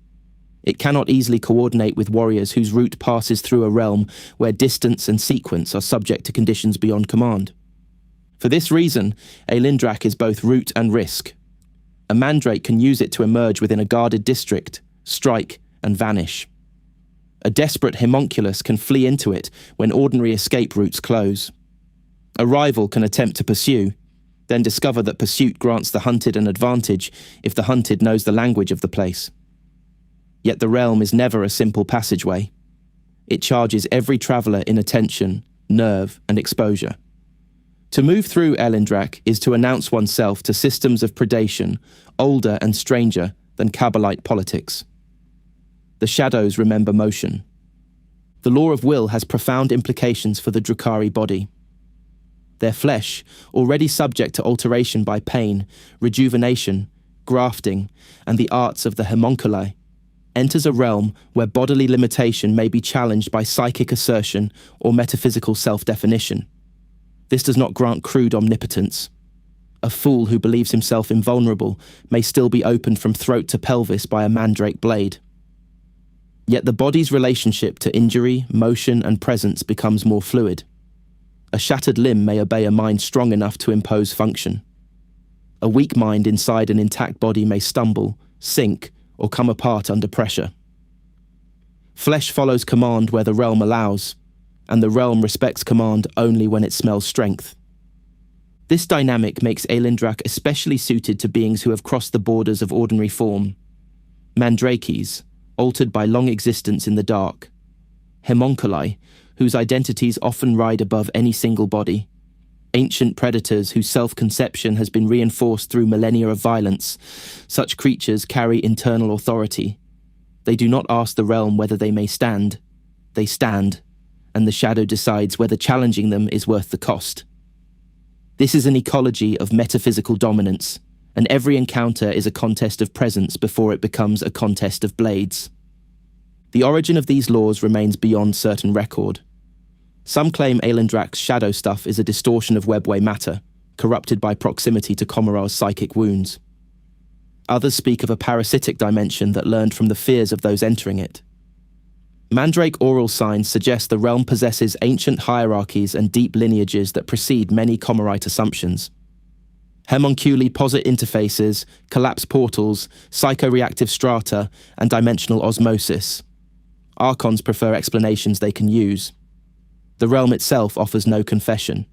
It cannot easily coordinate with warriors whose route passes through a realm where distance and sequence are subject to conditions beyond command. For this reason, Aelindrach is both route and risk. A mandrake can use it to emerge within a guarded district, strike, and vanish. A desperate homunculus can flee into it when ordinary escape routes close. A rival can attempt to pursue, then discover that pursuit grants the hunted an advantage if the hunted knows the language of the place. Yet the realm is never a simple passageway. It charges every traveller in attention, nerve, and exposure. To move through Aelindrach is to announce oneself to systems of predation older and stranger than Kabbalite politics. The shadows remember motion. The law of will has profound implications for the Drukhari body. Their flesh, already subject to alteration by pain, rejuvenation, grafting, and the arts of the homunculi, enters a realm where bodily limitation may be challenged by psychic assertion or metaphysical self-definition. This does not grant crude omnipotence. A fool who believes himself invulnerable may still be opened from throat to pelvis by a mandrake blade. Yet the body's relationship to injury, motion, and presence becomes more fluid. A shattered limb may obey a mind strong enough to impose function. A weak mind inside an intact body may stumble, sink, or come apart under pressure. Flesh follows command where the realm allows, and the realm respects command only when it smells strength. This dynamic makes Aelindrach especially suited to beings who have crossed the borders of ordinary form. Mandrakes, altered by long existence in the dark. Homunculi, whose identities often ride above any single body. Ancient predators whose self-conception has been reinforced through millennia of violence. Such creatures carry internal authority. They do not ask the realm whether they may stand. They stand, and the shadow decides whether challenging them is worth the cost. This is an ecology of metaphysical dominance, and every encounter is a contest of presence before it becomes a contest of blades. The origin of these laws remains beyond certain record. Some claim Aelindrach's shadow stuff is a distortion of webway matter, corrupted by proximity to Commorragh's psychic wounds. Others speak of a parasitic dimension that learned from the fears of those entering it. Mandrake oral signs suggest the realm possesses ancient hierarchies and deep lineages that precede many Commorrite assumptions. Homunculi posit interfaces, collapse portals, psychoreactive strata, and dimensional osmosis. Archons prefer explanations they can use. The realm itself offers no confession.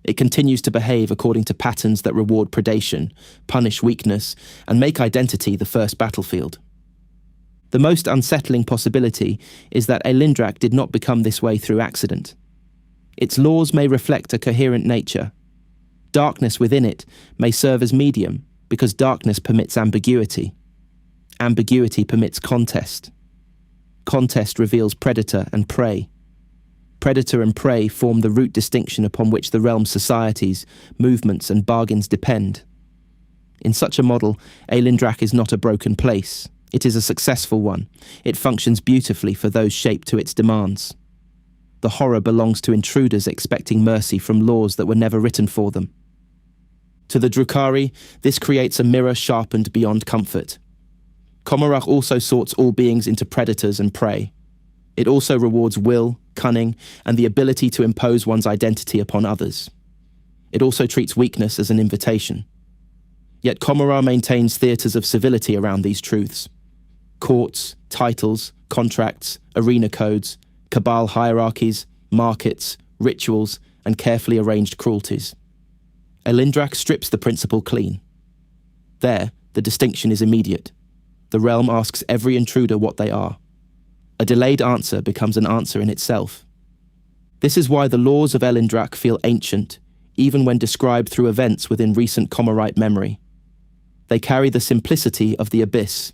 It continues to behave according to patterns that reward predation, punish weakness, and make identity the first battlefield. The most unsettling possibility is that Aelindrach did not become this way through accident. Its laws may reflect a coherent nature. Darkness within it may serve as medium, because darkness permits ambiguity. Ambiguity permits contest. Contest reveals predator and prey. Predator and prey form the root distinction upon which the realm's societies, movements, and bargains depend. In such a model, Aelindrach is not a broken place. It is a successful one. It functions beautifully for those shaped to its demands. The horror belongs to intruders expecting mercy from laws that were never written for them. To the Drukhari, this creates a mirror sharpened beyond comfort. Commorragh also sorts all beings into predators and prey. It also rewards will, cunning, and the ability to impose one's identity upon others. It also treats weakness as an invitation. Yet Commorragh maintains theatres of civility around these truths. Courts, titles, contracts, arena codes, cabal hierarchies, markets, rituals, and carefully arranged cruelties. Aelindrach strips the principle clean. There, the distinction is immediate. The realm asks every intruder what they are. A delayed answer becomes an answer in itself. This is why the laws of Aelindrach feel ancient, even when described through events within recent Commorrite memory. They carry the simplicity of the abyss.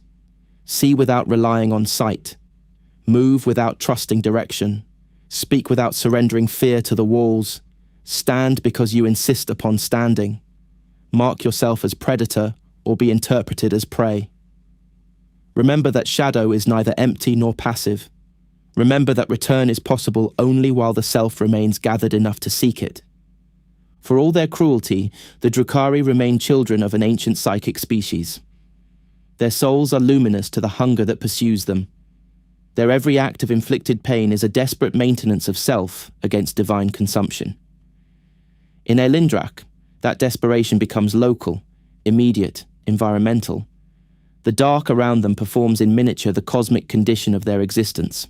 See without relying on sight. Move without trusting direction. Speak without surrendering fear to the walls. Stand because you insist upon standing. Mark yourself as predator or be interpreted as prey. Remember that shadow is neither empty nor passive. Remember that return is possible only while the self remains gathered enough to seek it. For all their cruelty, the Drukhari remain children of an ancient psychic species. Their souls are luminous to the hunger that pursues them. Their every act of inflicted pain is a desperate maintenance of self against divine consumption. In Aelindrach, that desperation becomes local, immediate, environmental. The dark around them performs in miniature the cosmic condition of their existence.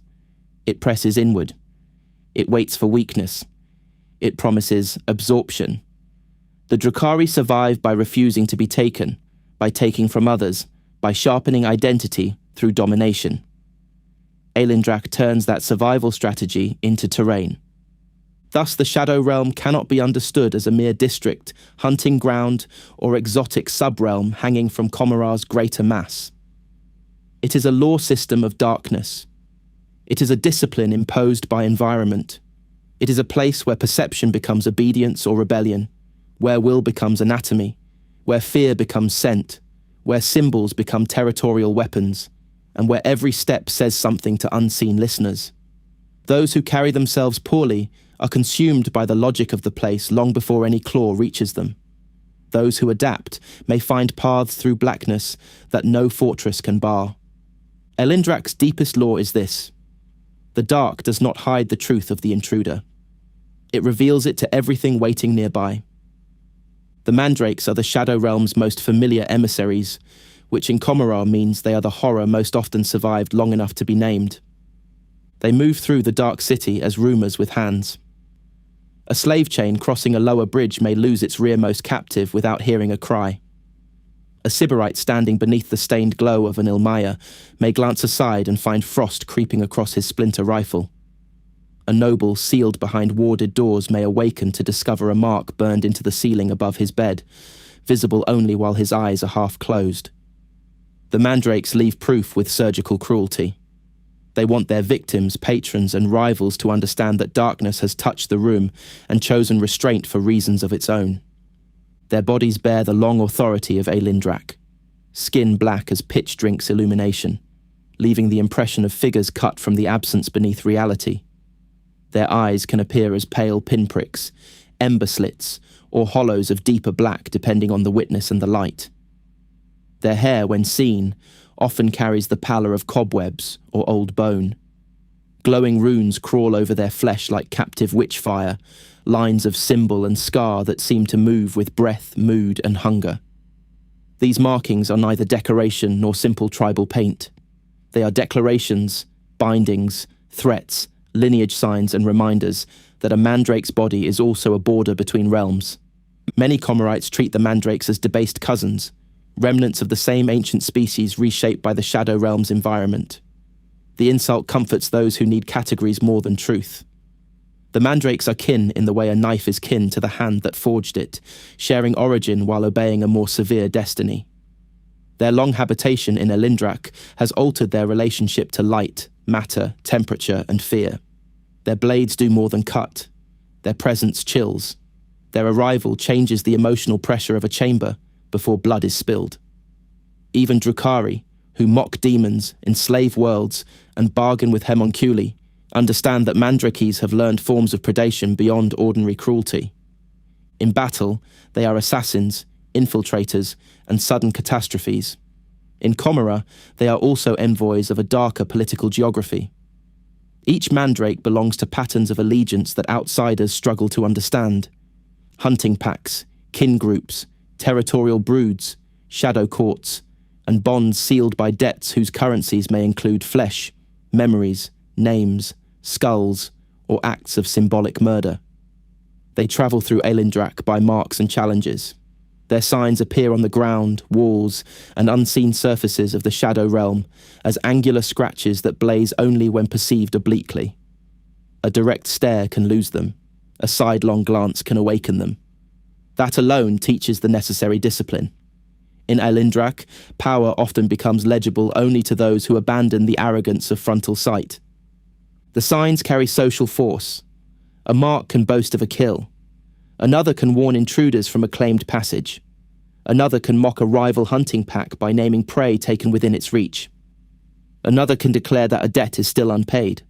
It presses inward. It waits for weakness. It promises absorption. The Drukhari survive by refusing to be taken, by taking from others, by sharpening identity through domination. Aelindrach turns that survival strategy into terrain. Thus the Shadow Realm cannot be understood as a mere district, hunting ground, or exotic sub-realm hanging from Commorragh's greater mass. It is a law system of darkness. It is a discipline imposed by environment. It is a place where perception becomes obedience or rebellion, where will becomes anatomy, where fear becomes scent, where symbols become territorial weapons, and where every step says something to unseen listeners. Those who carry themselves poorly are consumed by the logic of the place long before any claw reaches them. Those who adapt may find paths through blackness that no fortress can bar. Aelindrach's deepest law is this: the dark does not hide the truth of the intruder. It reveals it to everything waiting nearby. The Mandrakes are the Shadow Realm's most familiar emissaries, which in Commorragh means they are the horror most often survived long enough to be named. They move through the dark city as rumours with hands. A slave chain crossing a lower bridge may lose its rearmost captive without hearing a cry. A Sybarite standing beneath the stained glow of an Ilmaya may glance aside and find frost creeping across his splinter rifle. A noble sealed behind warded doors may awaken to discover a mark burned into the ceiling above his bed, visible only while his eyes are half closed. The Mandrakes leave proof with surgical cruelty. They want their victims, patrons, and rivals to understand that darkness has touched the room and chosen restraint for reasons of its own. Their bodies bear the long authority of Aelindrach, skin black as pitch drinks illumination, leaving the impression of figures cut from the absence beneath reality. Their eyes can appear as pale pinpricks, ember slits, or hollows of deeper black depending on the witness and the light. Their hair, when seen, often carries the pallor of cobwebs or old bone. Glowing runes crawl over their flesh like captive witch fire, lines of symbol and scar that seem to move with breath, mood, and hunger. These markings are neither decoration nor simple tribal paint. They are declarations, bindings, threats, lineage signs, and reminders that a Mandrake's body is also a border between realms. Many Commorrights treat the Mandrakes as debased cousins, remnants of the same ancient species reshaped by the Shadow Realm's environment. The insult comforts those who need categories more than truth. The Mandrakes are kin in the way a knife is kin to the hand that forged it, sharing origin while obeying a more severe destiny. Their long habitation in Aelindrach has altered their relationship to light, matter, temperature, and fear. Their blades do more than cut. Their presence chills. Their arrival changes the emotional pressure of a chamber before blood is spilled. Even Drukhari, who mock demons, enslave worlds, and bargain with homunculi, understand that Mandrakes have learned forms of predation beyond ordinary cruelty. In battle, they are assassins, infiltrators, and sudden catastrophes. In Commorragh, they are also envoys of a darker political geography. Each Mandrake belongs to patterns of allegiance that outsiders struggle to understand. Hunting packs, kin groups, territorial broods, shadow courts, and bonds sealed by debts whose currencies may include flesh, memories, names, skulls, or acts of symbolic murder. They travel through Aelindrach by marks and challenges. Their signs appear on the ground, walls, and unseen surfaces of the Shadow Realm as angular scratches that blaze only when perceived obliquely. A direct stare can lose them. A sidelong glance can awaken them. That alone teaches the necessary discipline. In Aelindrach, power often becomes legible only to those who abandon the arrogance of frontal sight. The signs carry social force. A mark can boast of a kill. Another can warn intruders from a claimed passage. Another can mock a rival hunting pack by naming prey taken within its reach. Another can declare that a debt is still unpaid.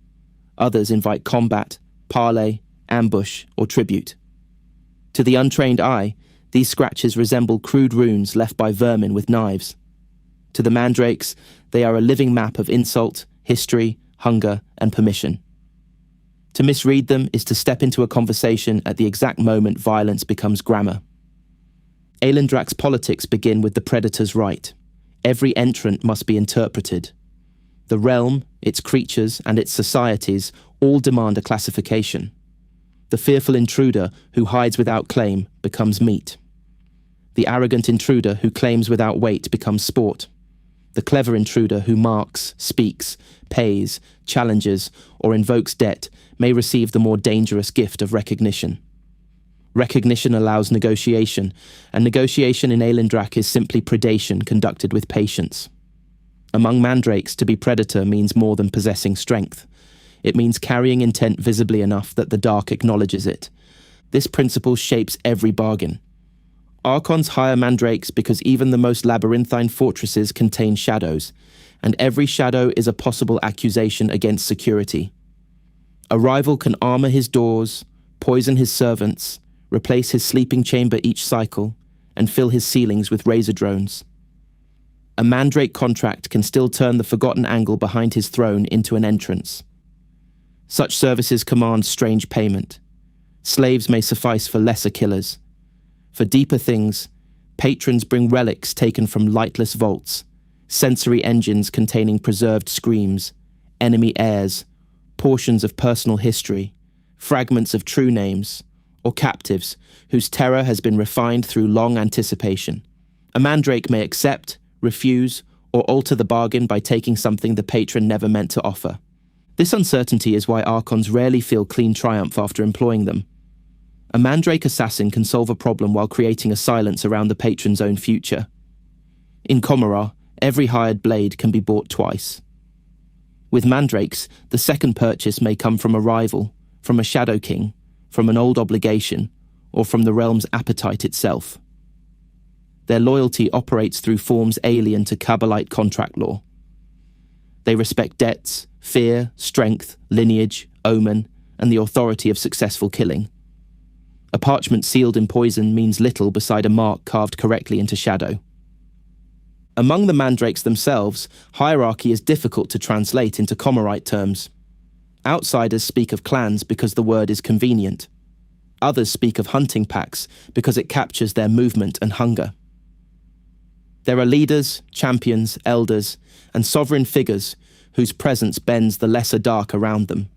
Others invite combat, parley, ambush, or tribute. To the untrained eye, these scratches resemble crude runes left by vermin with knives. To the Mandrakes, they are a living map of insult, history, hunger, and permission. To misread them is to step into a conversation at the exact moment violence becomes grammar. Aelindrach's politics begin with the predator's right. Every entrant must be interpreted. The realm, its creatures, and its societies all demand a classification. The fearful intruder who hides without claim becomes meat. The arrogant intruder who claims without weight becomes sport. The clever intruder who marks, speaks, pays, challenges, or invokes debt may receive the more dangerous gift of recognition. Recognition allows negotiation, and negotiation in Aelindrach is simply predation conducted with patience. Among mandrakes, to be predator means more than possessing strength. It means carrying intent visibly enough that the dark acknowledges it. This principle shapes every bargain. Archons hire mandrakes because even the most labyrinthine fortresses contain shadows, and every shadow is a possible accusation against security. A rival can armor his doors, poison his servants, replace his sleeping chamber each cycle, and fill his ceilings with razor drones. A mandrake contract can still turn the forgotten angle behind his throne into an entrance. Such services command strange payment. Slaves may suffice for lesser killers. For deeper things, patrons bring relics taken from lightless vaults, sensory engines containing preserved screams, enemy heirs, portions of personal history, fragments of true names, or captives whose terror has been refined through long anticipation. A mandrake may accept, refuse, or alter the bargain by taking something the patron never meant to offer. This uncertainty is why Archons rarely feel clean triumph after employing them. A mandrake assassin can solve a problem while creating a silence around the patron's own future. In Commorragh, every hired blade can be bought twice. With mandrakes, the second purchase may come from a rival, from a shadow king, from an old obligation, or from the realm's appetite itself. Their loyalty operates through forms alien to Kabbalite contract law. They respect debts, fear, strength, lineage, omen, and the authority of successful killing. A parchment sealed in poison means little beside a mark carved correctly into shadow. Among the mandrakes themselves, hierarchy is difficult to translate into Commorrite terms. Outsiders speak of clans because the word is convenient. Others speak of hunting packs because it captures their movement and hunger. There are leaders, champions, elders, and sovereign figures whose presence bends the lesser dark around them.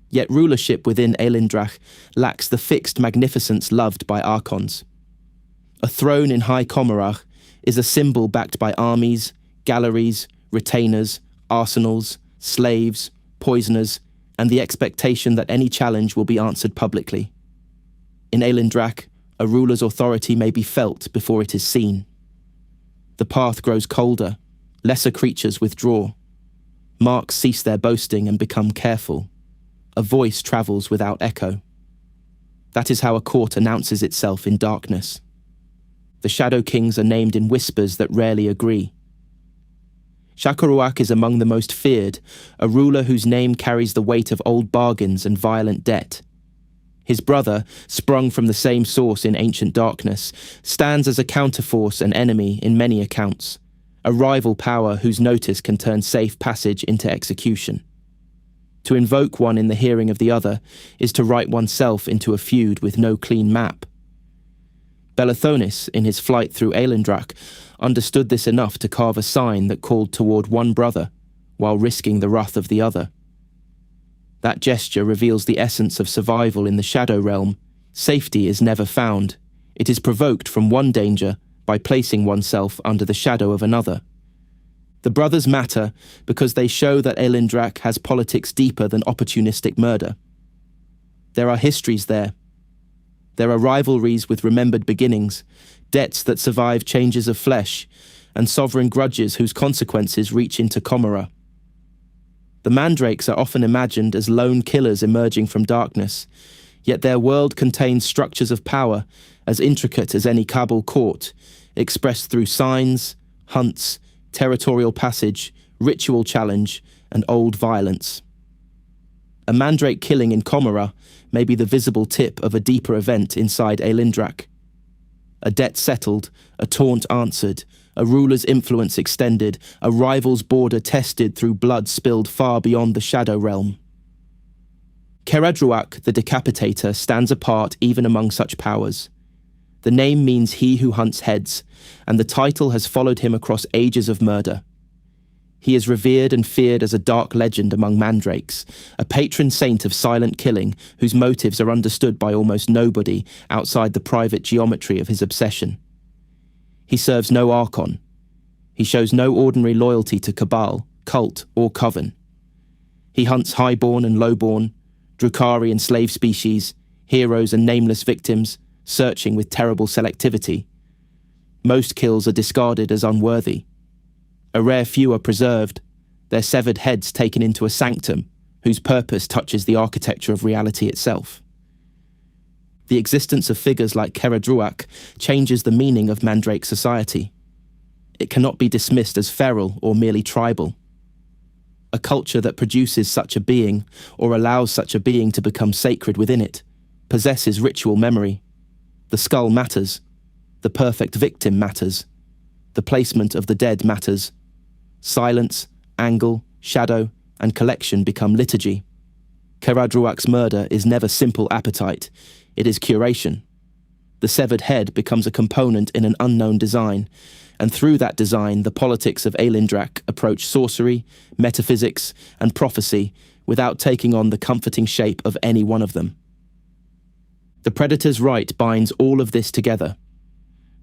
Yet rulership within Aelindrach lacks the fixed magnificence loved by Archons. A throne in High Commorragh is a symbol backed by armies, galleries, retainers, arsenals, slaves, poisoners, and the expectation that any challenge will be answered publicly. In Aelindrach, a ruler's authority may be felt before it is seen. The path grows colder, lesser creatures withdraw. Marks cease their boasting and become careful. A voice travels without echo. That is how a court announces itself in darkness. The Shadow Kings are named in whispers that rarely agree. Kheradruakh is among the most feared, a ruler whose name carries the weight of old bargains and violent debt. His brother, sprung from the same source in ancient darkness, stands as a counterforce and enemy in many accounts, a rival power whose notice can turn safe passage into execution. To invoke one in the hearing of the other is to write oneself into a feud with no clean map. Belathonis, in his flight through Aelindrach, understood this enough to carve a sign that called toward one brother, while risking the wrath of the other. That gesture reveals the essence of survival in the Shadow Realm. Safety is never found. It is provoked from one danger by placing oneself under the shadow of another. The brothers matter because they show that Aelindrach has politics deeper than opportunistic murder. There are histories there. There are rivalries with remembered beginnings, debts that survive changes of flesh, and sovereign grudges whose consequences reach into Commorragh. The mandrakes are often imagined as lone killers emerging from darkness, yet their world contains structures of power as intricate as any Cabal court, expressed through signs, hunts, territorial passage, ritual challenge, and old violence. A mandrake killing in Commorragh may be the visible tip of a deeper event inside Aelindrach. A debt settled, a taunt answered, a ruler's influence extended, a rival's border tested through blood spilled far beyond the shadow realm. Kheradruakh the Decapitator stands apart even among such powers. The name means he who hunts heads, and the title has followed him across ages of murder. He is revered and feared as a dark legend among mandrakes, a patron saint of silent killing whose motives are understood by almost nobody outside the private geometry of his obsession. He serves no archon. He shows no ordinary loyalty to cabal, cult, or coven. He hunts highborn and lowborn, Drukhari and slave species, heroes and nameless victims, searching with terrible selectivity. Most kills are discarded as unworthy. A rare few are preserved, their severed heads taken into a sanctum whose purpose touches the architecture of reality itself. The existence of figures like Kheradruakh changes the meaning of Mandrake society. It cannot be dismissed as feral or merely tribal. A culture that produces such a being, or allows such a being to become sacred within it, possesses ritual memory. The skull matters. The perfect victim matters. The placement of the dead matters. Silence, angle, shadow, and collection become liturgy. Kheradruakh's murder is never simple appetite, it is curation. The severed head becomes a component in an unknown design, and through that design the politics of Aelindrach approach sorcery, metaphysics, and prophecy without taking on the comforting shape of any one of them. The Predator's rite binds all of this together.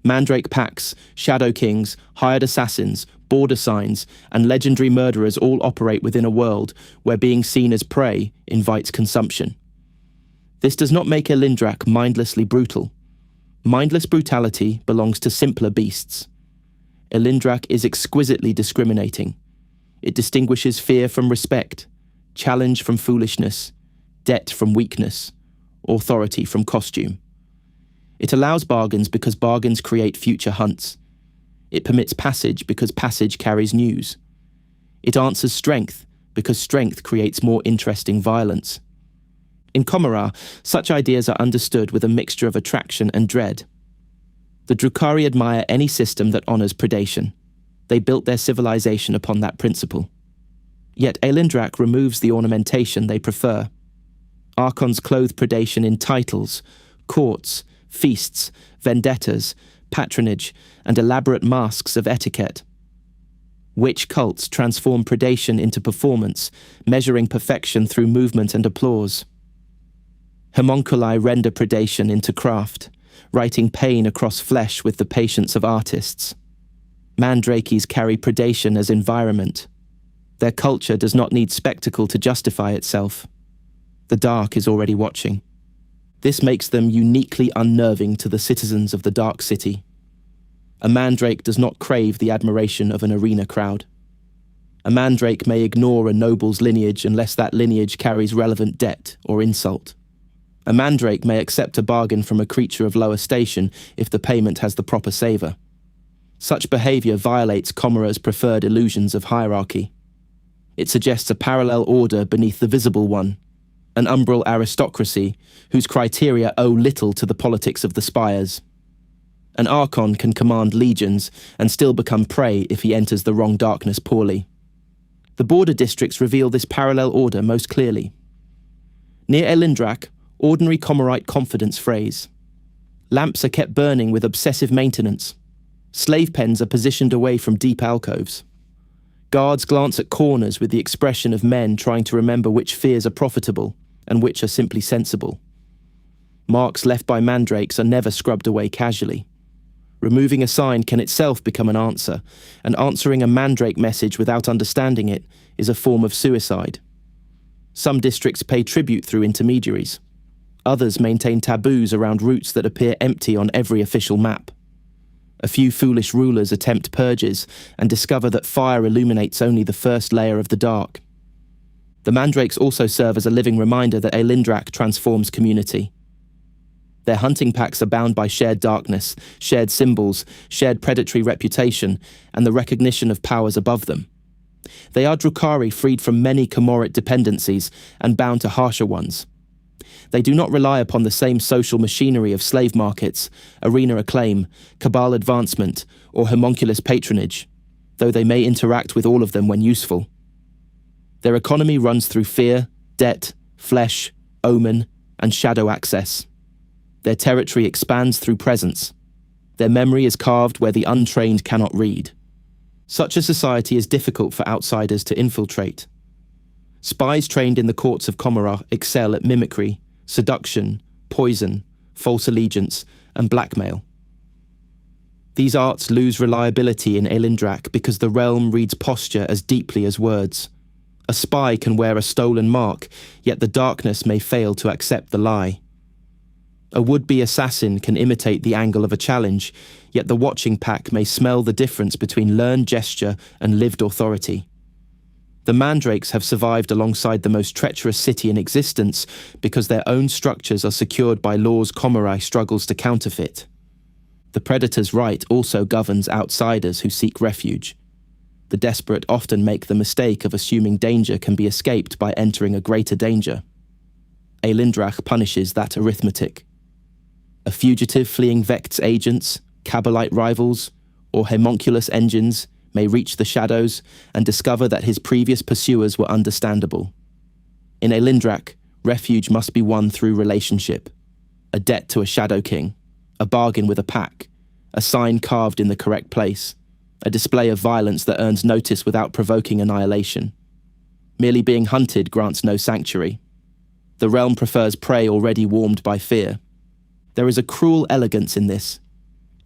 Mandrake packs, shadow kings, hired assassins, border signs, and legendary murderers all operate within a world where being seen as prey invites consumption. This does not make Aelindrach mindlessly brutal. Mindless brutality belongs to simpler beasts. Aelindrach is exquisitely discriminating. It distinguishes fear from respect, challenge from foolishness, debt from weakness, authority from costume. It allows bargains because bargains create future hunts. It permits passage because passage carries news. It answers strength because strength creates more interesting violence. In Commorragh, such ideas are understood with a mixture of attraction and dread. The Drukhari admire any system that honours predation. They built their civilization upon that principle. Yet Aelindrach removes the ornamentation they prefer. Archons clothe predation in titles, courts, feasts, vendettas, patronage, and elaborate masks of etiquette. Witch cults transform predation into performance, measuring perfection through movement and applause. Homunculi render predation into craft, writing pain across flesh with the patience of artists. Mandrakes carry predation as environment. Their culture does not need spectacle to justify itself. The dark is already watching. This makes them uniquely unnerving to the citizens of the Dark City. A mandrake does not crave the admiration of an arena crowd. A mandrake may ignore a noble's lineage unless that lineage carries relevant debt or insult. A mandrake may accept a bargain from a creature of lower station if the payment has the proper savour. Such behaviour violates Commorragh's preferred illusions of hierarchy. It suggests a parallel order beneath the visible one, an umbral aristocracy whose criteria owe little to the politics of the spires. An archon can command legions and still become prey if he enters the wrong darkness poorly. The border districts reveal this parallel order most clearly. Near Aelindrach, ordinary Commorrite confidence phrase. Lamps are kept burning with obsessive maintenance. Slave pens are positioned away from deep alcoves. Guards glance at corners with the expression of men trying to remember which fears are profitable and which are simply sensible. Marks left by mandrakes are never scrubbed away casually. Removing a sign can itself become an answer, and answering a mandrake message without understanding it is a form of suicide. Some districts pay tribute through intermediaries. Others maintain taboos around routes that appear empty on every official map. A few foolish rulers attempt purges and discover that fire illuminates only the first layer of the dark. The mandrakes also serve as a living reminder that Aelindrach transforms community. Their hunting packs are bound by shared darkness, shared symbols, shared predatory reputation, and the recognition of powers above them. They are Drukhari freed from many Commorragh dependencies and bound to harsher ones. They do not rely upon the same social machinery of slave markets, arena acclaim, cabal advancement, or homunculus patronage, though they may interact with all of them when useful. Their economy runs through fear, debt, flesh, omen, and shadow access. Their territory expands through presence. Their memory is carved where the untrained cannot read. Such a society is difficult for outsiders to infiltrate. Spies trained in the courts of Commorragh excel at mimicry, seduction, poison, false allegiance, and blackmail. These arts lose reliability in Aelindrach because the realm reads posture as deeply as words. A spy can wear a stolen mark, yet the darkness may fail to accept the lie. A would-be assassin can imitate the angle of a challenge, yet the watching pack may smell the difference between learned gesture and lived authority. The Mandrakes have survived alongside the most treacherous city in existence because their own structures are secured by laws Commorragh struggles to counterfeit. The Predator's right also governs outsiders who seek refuge. The desperate often make the mistake of assuming danger can be escaped by entering a greater danger. Aelindrach punishes that arithmetic. A fugitive fleeing Vect's agents, Cabalite rivals, or homunculus engines may reach the shadows and discover that his previous pursuers were understandable. In Aelindrach, refuge must be won through relationship. A debt to a Shadow King, a bargain with a pack, a sign carved in the correct place, a display of violence that earns notice without provoking annihilation. Merely being hunted grants no sanctuary. The realm prefers prey already warmed by fear. There is a cruel elegance in this.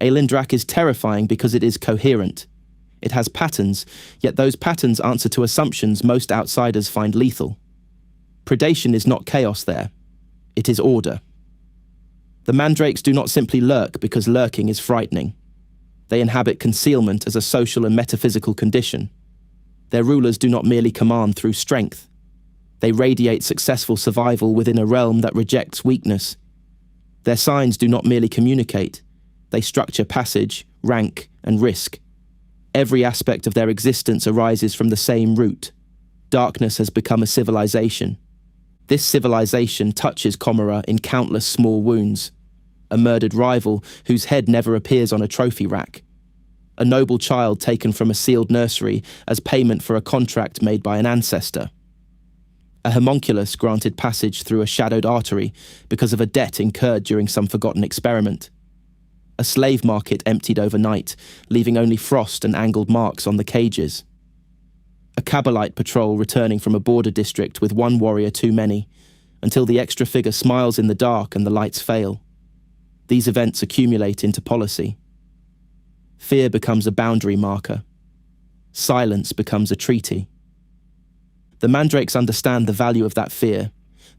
Aelindrach is terrifying because it is coherent. It has patterns, yet those patterns answer to assumptions most outsiders find lethal. Predation is not chaos there. It is order. The Mandrakes do not simply lurk because lurking is frightening. They inhabit concealment as a social and metaphysical condition. Their rulers do not merely command through strength. They radiate successful survival within a realm that rejects weakness. Their signs do not merely communicate. They structure passage, rank, and risk. Every aspect of their existence arises from the same root. Darkness has become a civilization. This civilization touches Commorragh in countless small wounds. A murdered rival whose head never appears on a trophy rack. A noble child taken from a sealed nursery as payment for a contract made by an ancestor. A homunculus granted passage through a shadowed artery because of a debt incurred during some forgotten experiment. A slave market emptied overnight, leaving only frost and angled marks on the cages. A Cabalite patrol returning from a border district with one warrior too many, until the extra figure smiles in the dark and the lights fail. These events accumulate into policy. Fear becomes a boundary marker. Silence becomes a treaty. The Mandrakes understand the value of that fear.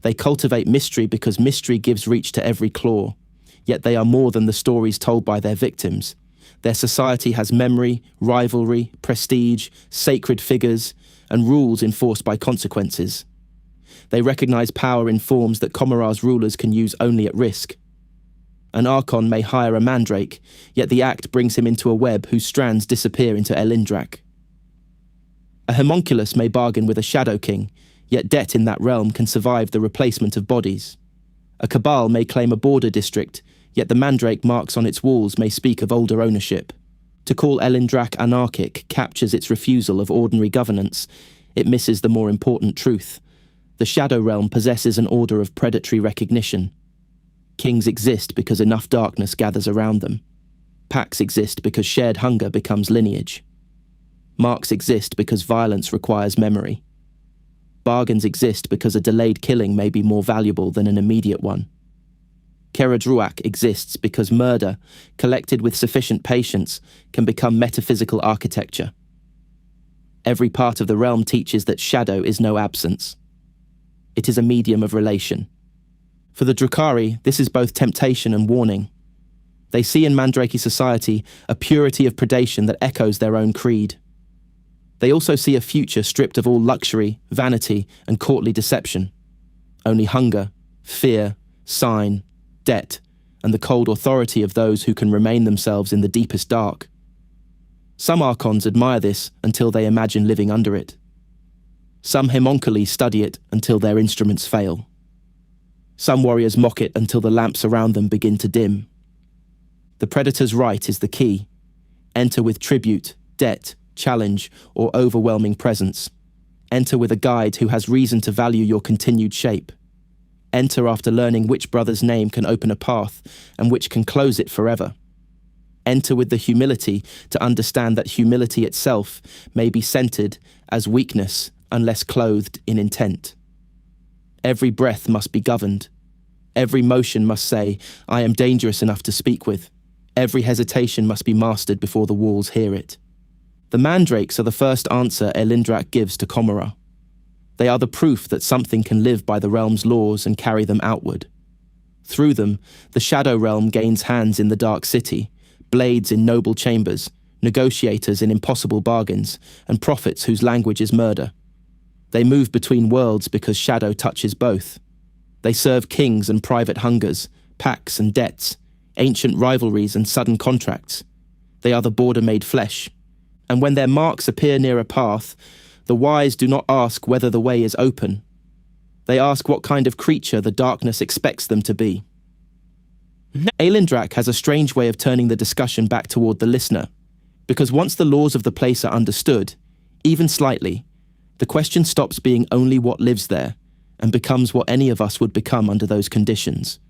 They cultivate mystery because mystery gives reach to every claw. Yet they are more than the stories told by their victims. Their society has memory, rivalry, prestige, sacred figures, and rules enforced by consequences. They recognize power in forms that Commorragh's rulers can use only at risk. An Archon may hire a Mandrake, yet the act brings him into a web whose strands disappear into Aelindrach. A homunculus may bargain with a Shadow King, yet debt in that realm can survive the replacement of bodies. A Cabal may claim a border district, yet the Mandrake marks on its walls may speak of older ownership. To call Aelindrach anarchic captures its refusal of ordinary governance. It misses the more important truth. The Shadow Realm possesses an order of predatory recognition. Kings exist because enough darkness gathers around them. Packs exist because shared hunger becomes lineage. Marks exist because violence requires memory. Bargains exist because a delayed killing may be more valuable than an immediate one. Kheradruakh exists because murder, collected with sufficient patience, can become metaphysical architecture. Every part of the realm teaches that shadow is no absence. It is a medium of relation. For the Drukhari, this is both temptation and warning. They see in Mandrake society a purity of predation that echoes their own creed. They also see a future stripped of all luxury, vanity, and courtly deception. Only hunger, fear, sign, debt, and the cold authority of those who can remain themselves in the deepest dark. Some archons admire this until they imagine living under it. Some homunculi study it until their instruments fail. Some warriors mock it until the lamps around them begin to dim. The predator's rite is the key. Enter with tribute, debt, challenge, or overwhelming presence. Enter with a guide who has reason to value your continued shape. Enter after learning which brother's name can open a path and which can close it forever. Enter with the humility to understand that humility itself may be centered as weakness unless clothed in intent. Every breath must be governed. Every motion must say, I am dangerous enough to speak with. Every hesitation must be mastered before the walls hear it. The Mandrakes are the first answer Aelindrach gives to Commorragh. They are the proof that something can live by the realm's laws and carry them outward. Through them, the Shadow Realm gains hands in the Dark City, blades in noble chambers, negotiators in impossible bargains, and prophets whose language is murder. They move between worlds because shadow touches both. They serve kings and private hungers, pacts and debts, ancient rivalries and sudden contracts. They are the border made flesh. And when their marks appear near a path, the wise do not ask whether the way is open. They ask what kind of creature the darkness expects them to be. Aelindrach has a strange way of turning the discussion back toward the listener, because once the laws of the place are understood, even slightly, the question stops being only what lives there and becomes what any of us would become under those conditions.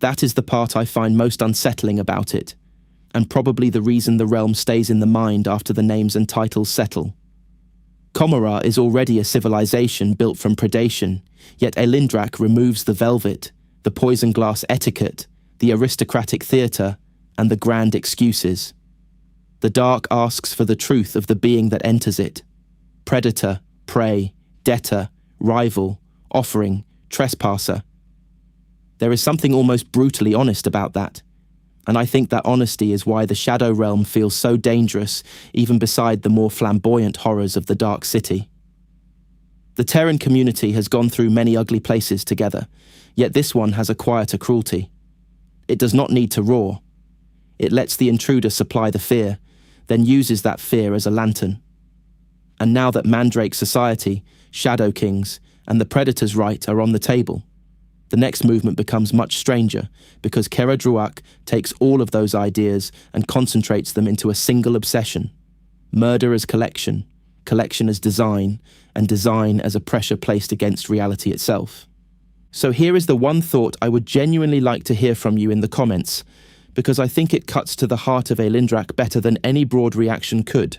That is the part I find most unsettling about it, and probably the reason the realm stays in the mind after the names and titles settle. Commorragh is already a civilization built from predation, yet Aelindrach removes the velvet, the poison glass etiquette, the aristocratic theatre, and the grand excuses. The dark asks for the truth of the being that enters it. Predator, prey, debtor, rival, offering, trespasser. There is something almost brutally honest about that, and I think that honesty is why the Shadow Realm feels so dangerous even beside the more flamboyant horrors of the Dark City. The Terran community has gone through many ugly places together, yet this one has a quieter cruelty. It does not need to roar. It lets the intruder supply the fear, then uses that fear as a lantern. And now that Mandrake society, Shadow Kings, and the Predator's right are on the table, the next movement becomes much stranger because Kheradruakh takes all of those ideas and concentrates them into a single obsession. Murder as collection, collection as design, and design as a pressure placed against reality itself. So here is the one thought I would genuinely like to hear from you in the comments, because I think it cuts to the heart of Aelindrach better than any broad reaction could.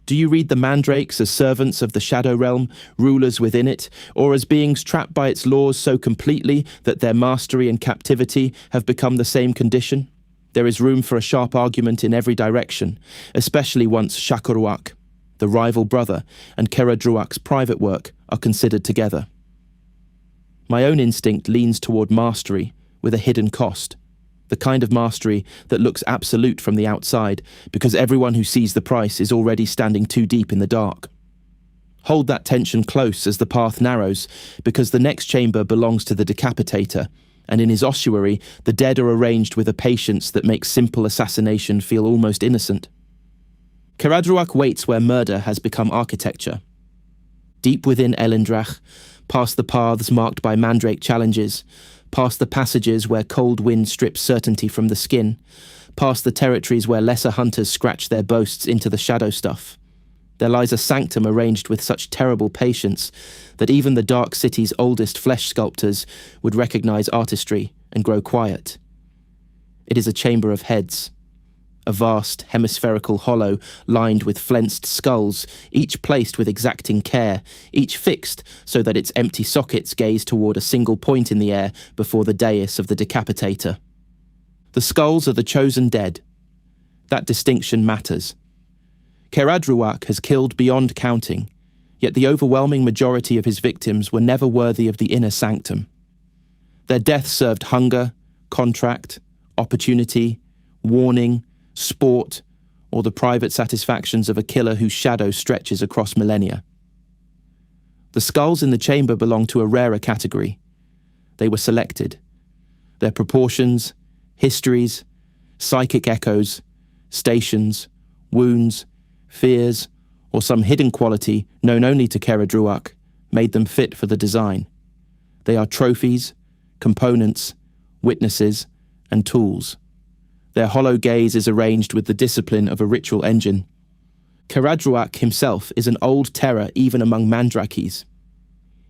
Do you read the Mandrakes as servants of the Shadow Realm, rulers within it, or as beings trapped by its laws so completely that their mastery and captivity have become the same condition? There is room for a sharp argument in every direction, especially once Shakuruak, the rival brother, and Kheradruakh's private work are considered together. My own instinct leans toward mastery with a hidden cost, the kind of mastery that looks absolute from the outside because everyone who sees the price is already standing too deep in the dark. Hold that tension close as the path narrows, because the next chamber belongs to the Decapitator, and in his ossuary the dead are arranged with a patience that makes simple assassination feel almost innocent. Kheradruakh waits where murder has become architecture. Deep within Aelindrach, past the paths marked by Mandrake challenges, past the passages where cold wind strips certainty from the skin, past the territories where lesser hunters scratch their boasts into the shadow stuff, there lies a sanctum arranged with such terrible patience that even the Dark City's oldest flesh sculptors would recognize artistry and grow quiet. It is a chamber of heads, a vast hemispherical hollow lined with flensed skulls, each placed with exacting care, each fixed so that its empty sockets gaze toward a single point in the air before the dais of the Decapitator. The skulls are the chosen dead. That distinction matters. Kheradruakh has killed beyond counting, yet the overwhelming majority of his victims were never worthy of the inner sanctum. Their death served hunger, contract, opportunity, warning, sport, or the private satisfactions of a killer whose shadow stretches across millennia. The skulls in the chamber belong to a rarer category. They were selected. Their proportions, histories, psychic echoes, stations, wounds, fears, or some hidden quality known only to Kheradruakh made them fit for the design. They are trophies, components, witnesses, and tools. Their hollow gaze is arranged with the discipline of a ritual engine. Kheradruakh himself is an old terror even among Mandrakes.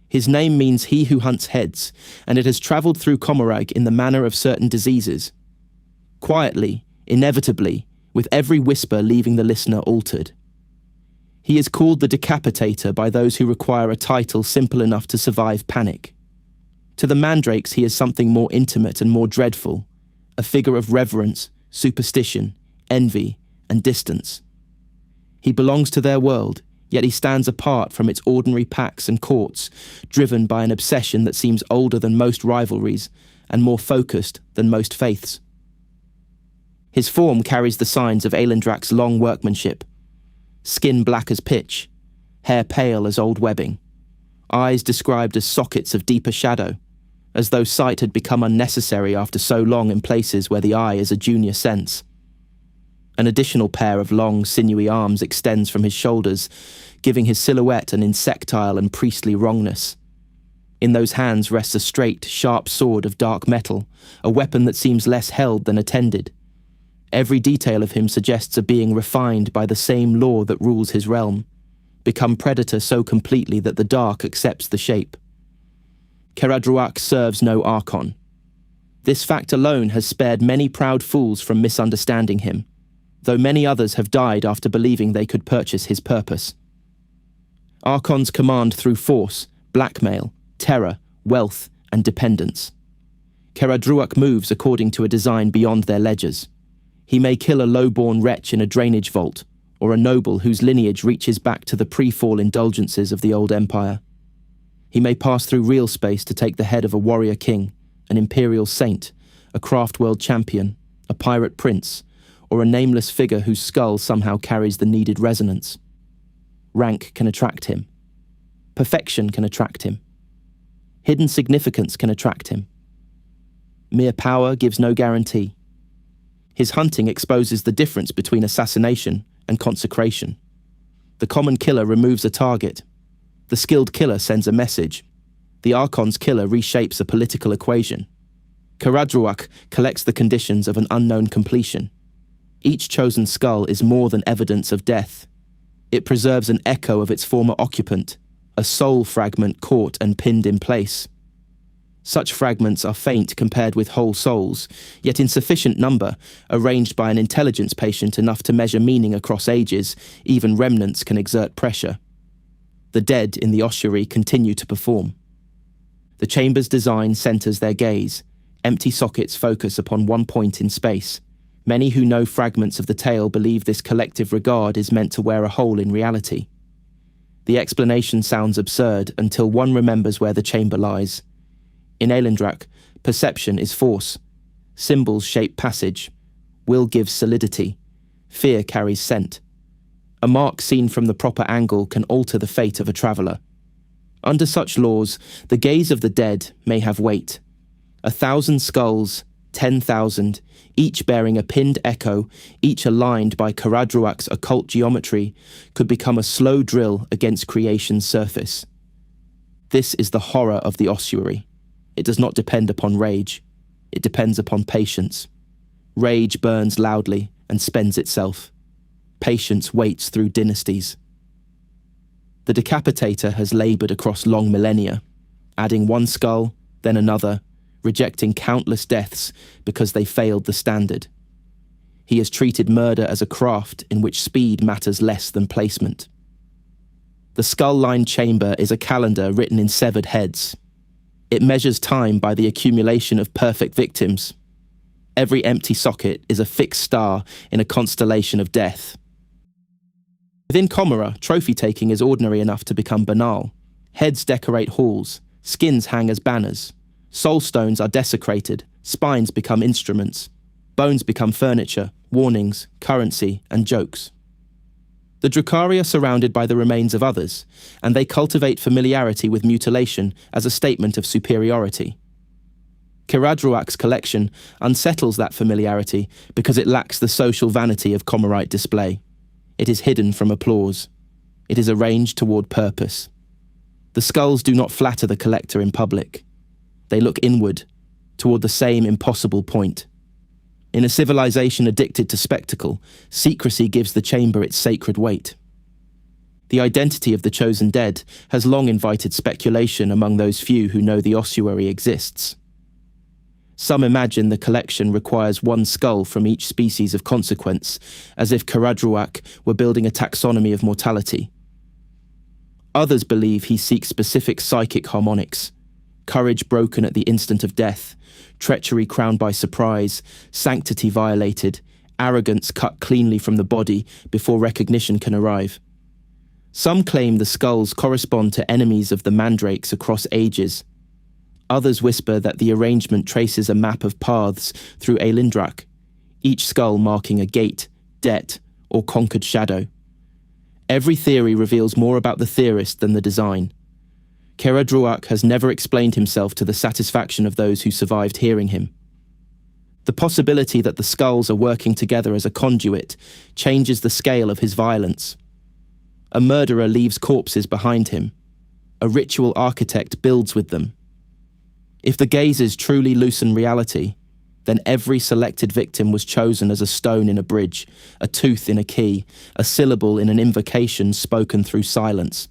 His name means he who hunts heads, and it has travelled through Commorragh in the manner of certain diseases. Quietly, inevitably, with every whisper leaving the listener altered. He is called the Decapitator by those who require a title simple enough to survive panic. To the Mandrakes he is something more intimate and more dreadful, a figure of reverence, superstition, envy, and distance. He belongs to their world, yet he stands apart from its ordinary packs and courts, driven by an obsession that seems older than most rivalries and more focused than most faiths. His form carries the signs of Aelindrach's long workmanship. Skin black as pitch, hair pale as old webbing, eyes described as sockets of deeper shadow, as though sight had become unnecessary after so long in places where the eye is a junior sense. An additional pair of long, sinewy arms extends from his shoulders, giving his silhouette an insectile and priestly wrongness. In those hands rests a straight, sharp sword of dark metal, a weapon that seems less held than attended. Every detail of him suggests a being refined by the same law that rules his realm, become predator so completely that the dark accepts the shape. Kheradruakh serves no Archon. This fact alone has spared many proud fools from misunderstanding him, though many others have died after believing they could purchase his purpose. Archons command through force, blackmail, terror, wealth, and dependence. Kheradruakh moves according to a design beyond their ledgers. He may kill a low-born wretch in a drainage vault, or a noble whose lineage reaches back to the pre-fall indulgences of the old empire. He may pass through real space to take the head of a warrior king, an imperial saint, a craft world champion, a pirate prince, or a nameless figure whose skull somehow carries the needed resonance. Rank can attract him. Perfection can attract him. Hidden significance can attract him. Mere power gives no guarantee. His hunting exposes the difference between assassination and consecration. The common killer removes a target. The skilled killer sends a message. The Archon's killer reshapes a political equation. Kheradruakh collects the conditions of an unknown completion. Each chosen skull is more than evidence of death. It preserves an echo of its former occupant, a soul fragment caught and pinned in place. Such fragments are faint compared with whole souls, yet in sufficient number, arranged by an intelligence patient enough to measure meaning across ages, even remnants can exert pressure. The dead in the ossuary continue to perform. The chamber's design centers their gaze. Empty sockets focus upon one point in space. Many who know fragments of the tale believe this collective regard is meant to wear a hole in reality. The explanation sounds absurd until one remembers where the chamber lies. In Aelindrach, perception is force. Symbols shape passage. Will gives solidity. Fear carries scent. A mark seen from the proper angle can alter the fate of a traveller. Under such laws, the gaze of the dead may have weight. 1,000 skulls, 10,000, each bearing a pinned echo, each aligned by Kheradruakh's occult geometry, could become a slow drill against creation's surface. This is the horror of the ossuary. It does not depend upon rage. It depends upon patience. Rage burns loudly and spends itself. Patience waits through dynasties. The Decapitator has laboured across long millennia, adding one skull, then another, rejecting countless deaths because they failed the standard. He has treated murder as a craft in which speed matters less than placement. The skull-lined chamber is a calendar written in severed heads. It measures time by the accumulation of perfect victims. Every empty socket is a fixed star in a constellation of death. Within Commorragh, trophy-taking is ordinary enough to become banal. Heads decorate halls, skins hang as banners. Soul stones are desecrated, spines become instruments. Bones become furniture, warnings, currency, and jokes. The Drukhari are surrounded by the remains of others, and they cultivate familiarity with mutilation as a statement of superiority. Kheradruakh's collection unsettles that familiarity because it lacks the social vanity of Commorrite display. it is hidden from applause. It is arranged toward purpose. The skulls do not flatter the collector in public. They look inward, toward the same impossible point. In a civilization addicted to spectacle, secrecy gives the chamber its sacred weight. The identity of the chosen dead has long invited speculation among those few who know the ossuary exists. Some imagine the collection requires one skull from each species of consequence, as if Kheradruakh were building a taxonomy of mortality. Others believe he seeks specific psychic harmonics: courage broken at the instant of death, treachery crowned by surprise, sanctity violated, arrogance cut cleanly from the body before recognition can arrive. Some claim the skulls correspond to enemies of the Mandrakes across ages. Others whisper that the arrangement traces a map of paths through Aelindrach, each skull marking a gate, debt, or conquered shadow. Every theory reveals more about the theorist than the design. Kheradruakh has never explained himself to the satisfaction of those who survived hearing him. The possibility that the skulls are working together as a conduit changes the scale of his violence. A murderer leaves corpses behind him. A ritual architect builds with them. If the gazes truly loosen reality, then every selected victim was chosen as a stone in a bridge, a tooth in a key, a syllable in an invocation spoken through silence.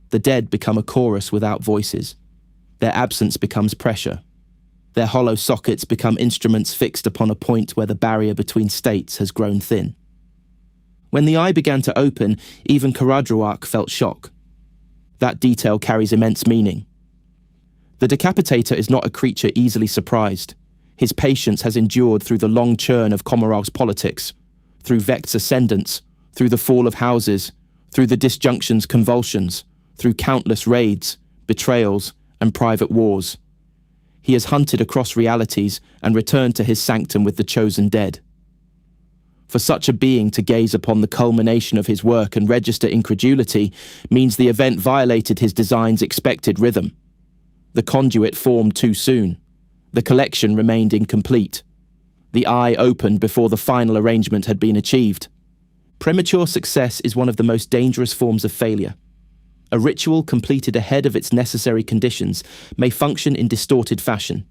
The dead become a chorus without voices. Their absence becomes pressure. Their hollow sockets become instruments fixed upon a point where the barrier between states has grown thin. When the eye began to open, even Kheradruakh felt shock. That detail carries immense meaning. The Decapitator is not a creature easily surprised. His patience has endured through the long churn of Commorragh's politics, through Vect's ascendance, through the fall of houses, through the Dysjunction's convulsions, through countless raids, betrayals, and private wars. He has hunted across realities and returned to his sanctum with the chosen dead. For such a being to gaze upon the culmination of his work and register incredulity means the event violated his design's expected rhythm. The conduit formed too soon. The collection remained incomplete. The eye opened before the final arrangement had been achieved. Premature success is one of the most dangerous forms of failure. A ritual completed ahead of its necessary conditions may function in distorted fashion.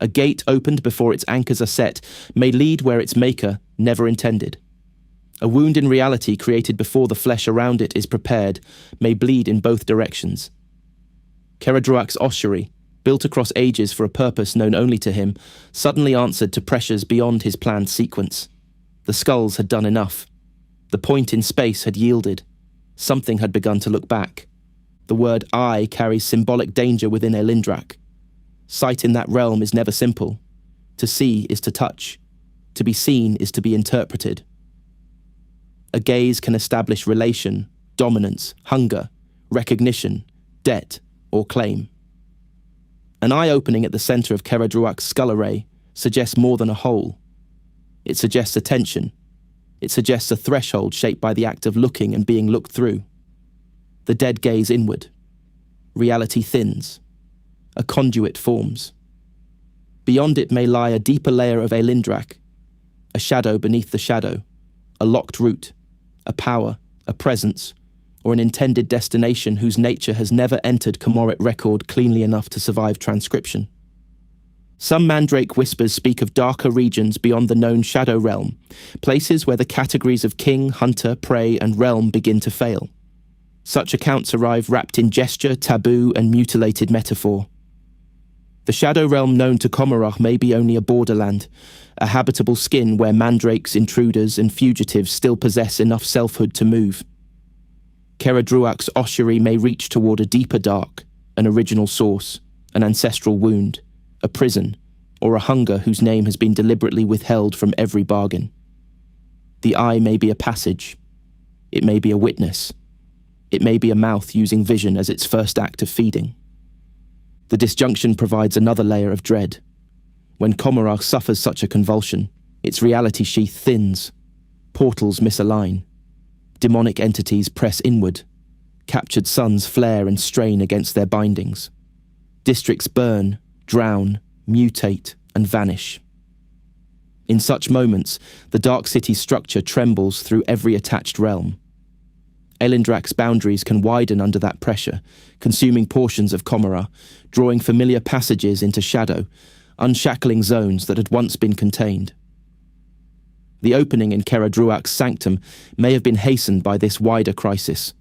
A gate opened before its anchors are set may lead where its maker never intended. A wound in reality created before the flesh around it is prepared may bleed in both directions. Kheradruakh's ossuary, built across ages for a purpose known only to him, suddenly answered to pressures beyond his planned sequence. The skulls had done enough. The point in space had yielded. Something had begun to look back. The word "I" carries symbolic danger within Aelindrach. Sight in that realm is never simple. To see is to touch. To be seen is to be interpreted. A gaze can establish relation, dominance, hunger, recognition, debt, or claim. An eye opening at the center of Kheradruakh's skull array suggests more than a hole. It suggests attention. It suggests a threshold shaped by the act of looking and being looked through. The dead gaze inward. Reality thins. A conduit forms. Beyond it may lie a deeper layer of Aelindrach, a shadow beneath the shadow, a locked route, a power, a presence, or an intended destination whose nature has never entered Commorragh record cleanly enough to survive transcription. Some Mandrake whispers speak of darker regions beyond the known shadow realm, places where the categories of king, hunter, prey, and realm begin to fail. Such accounts arrive wrapped in gesture, taboo, and mutilated metaphor. The shadow realm known to Commorragh may be only a borderland, a habitable skin where mandrakes, intruders, and fugitives still possess enough selfhood to move. Kheradruakh's ossuary may reach toward a deeper dark, an original source, an ancestral wound, a prison, or a hunger whose name has been deliberately withheld from every bargain. The eye may be a passage. It may be a witness. It may be a mouth using vision as its first act of feeding. The Dysjunction provides another layer of dread. When Commorragh suffers such a convulsion, its reality sheath thins. Portals misalign. Demonic entities press inward. Captured suns flare and strain against their bindings. Districts burn, drown, mutate, and vanish. In such moments, the Dark City's structure trembles through every attached realm. Aelindrach's boundaries can widen under that pressure, consuming portions of Commorragh, drawing familiar passages into shadow, unshackling zones that had once been contained. The opening in Kheradruakh's sanctum may have been hastened by this wider crisis.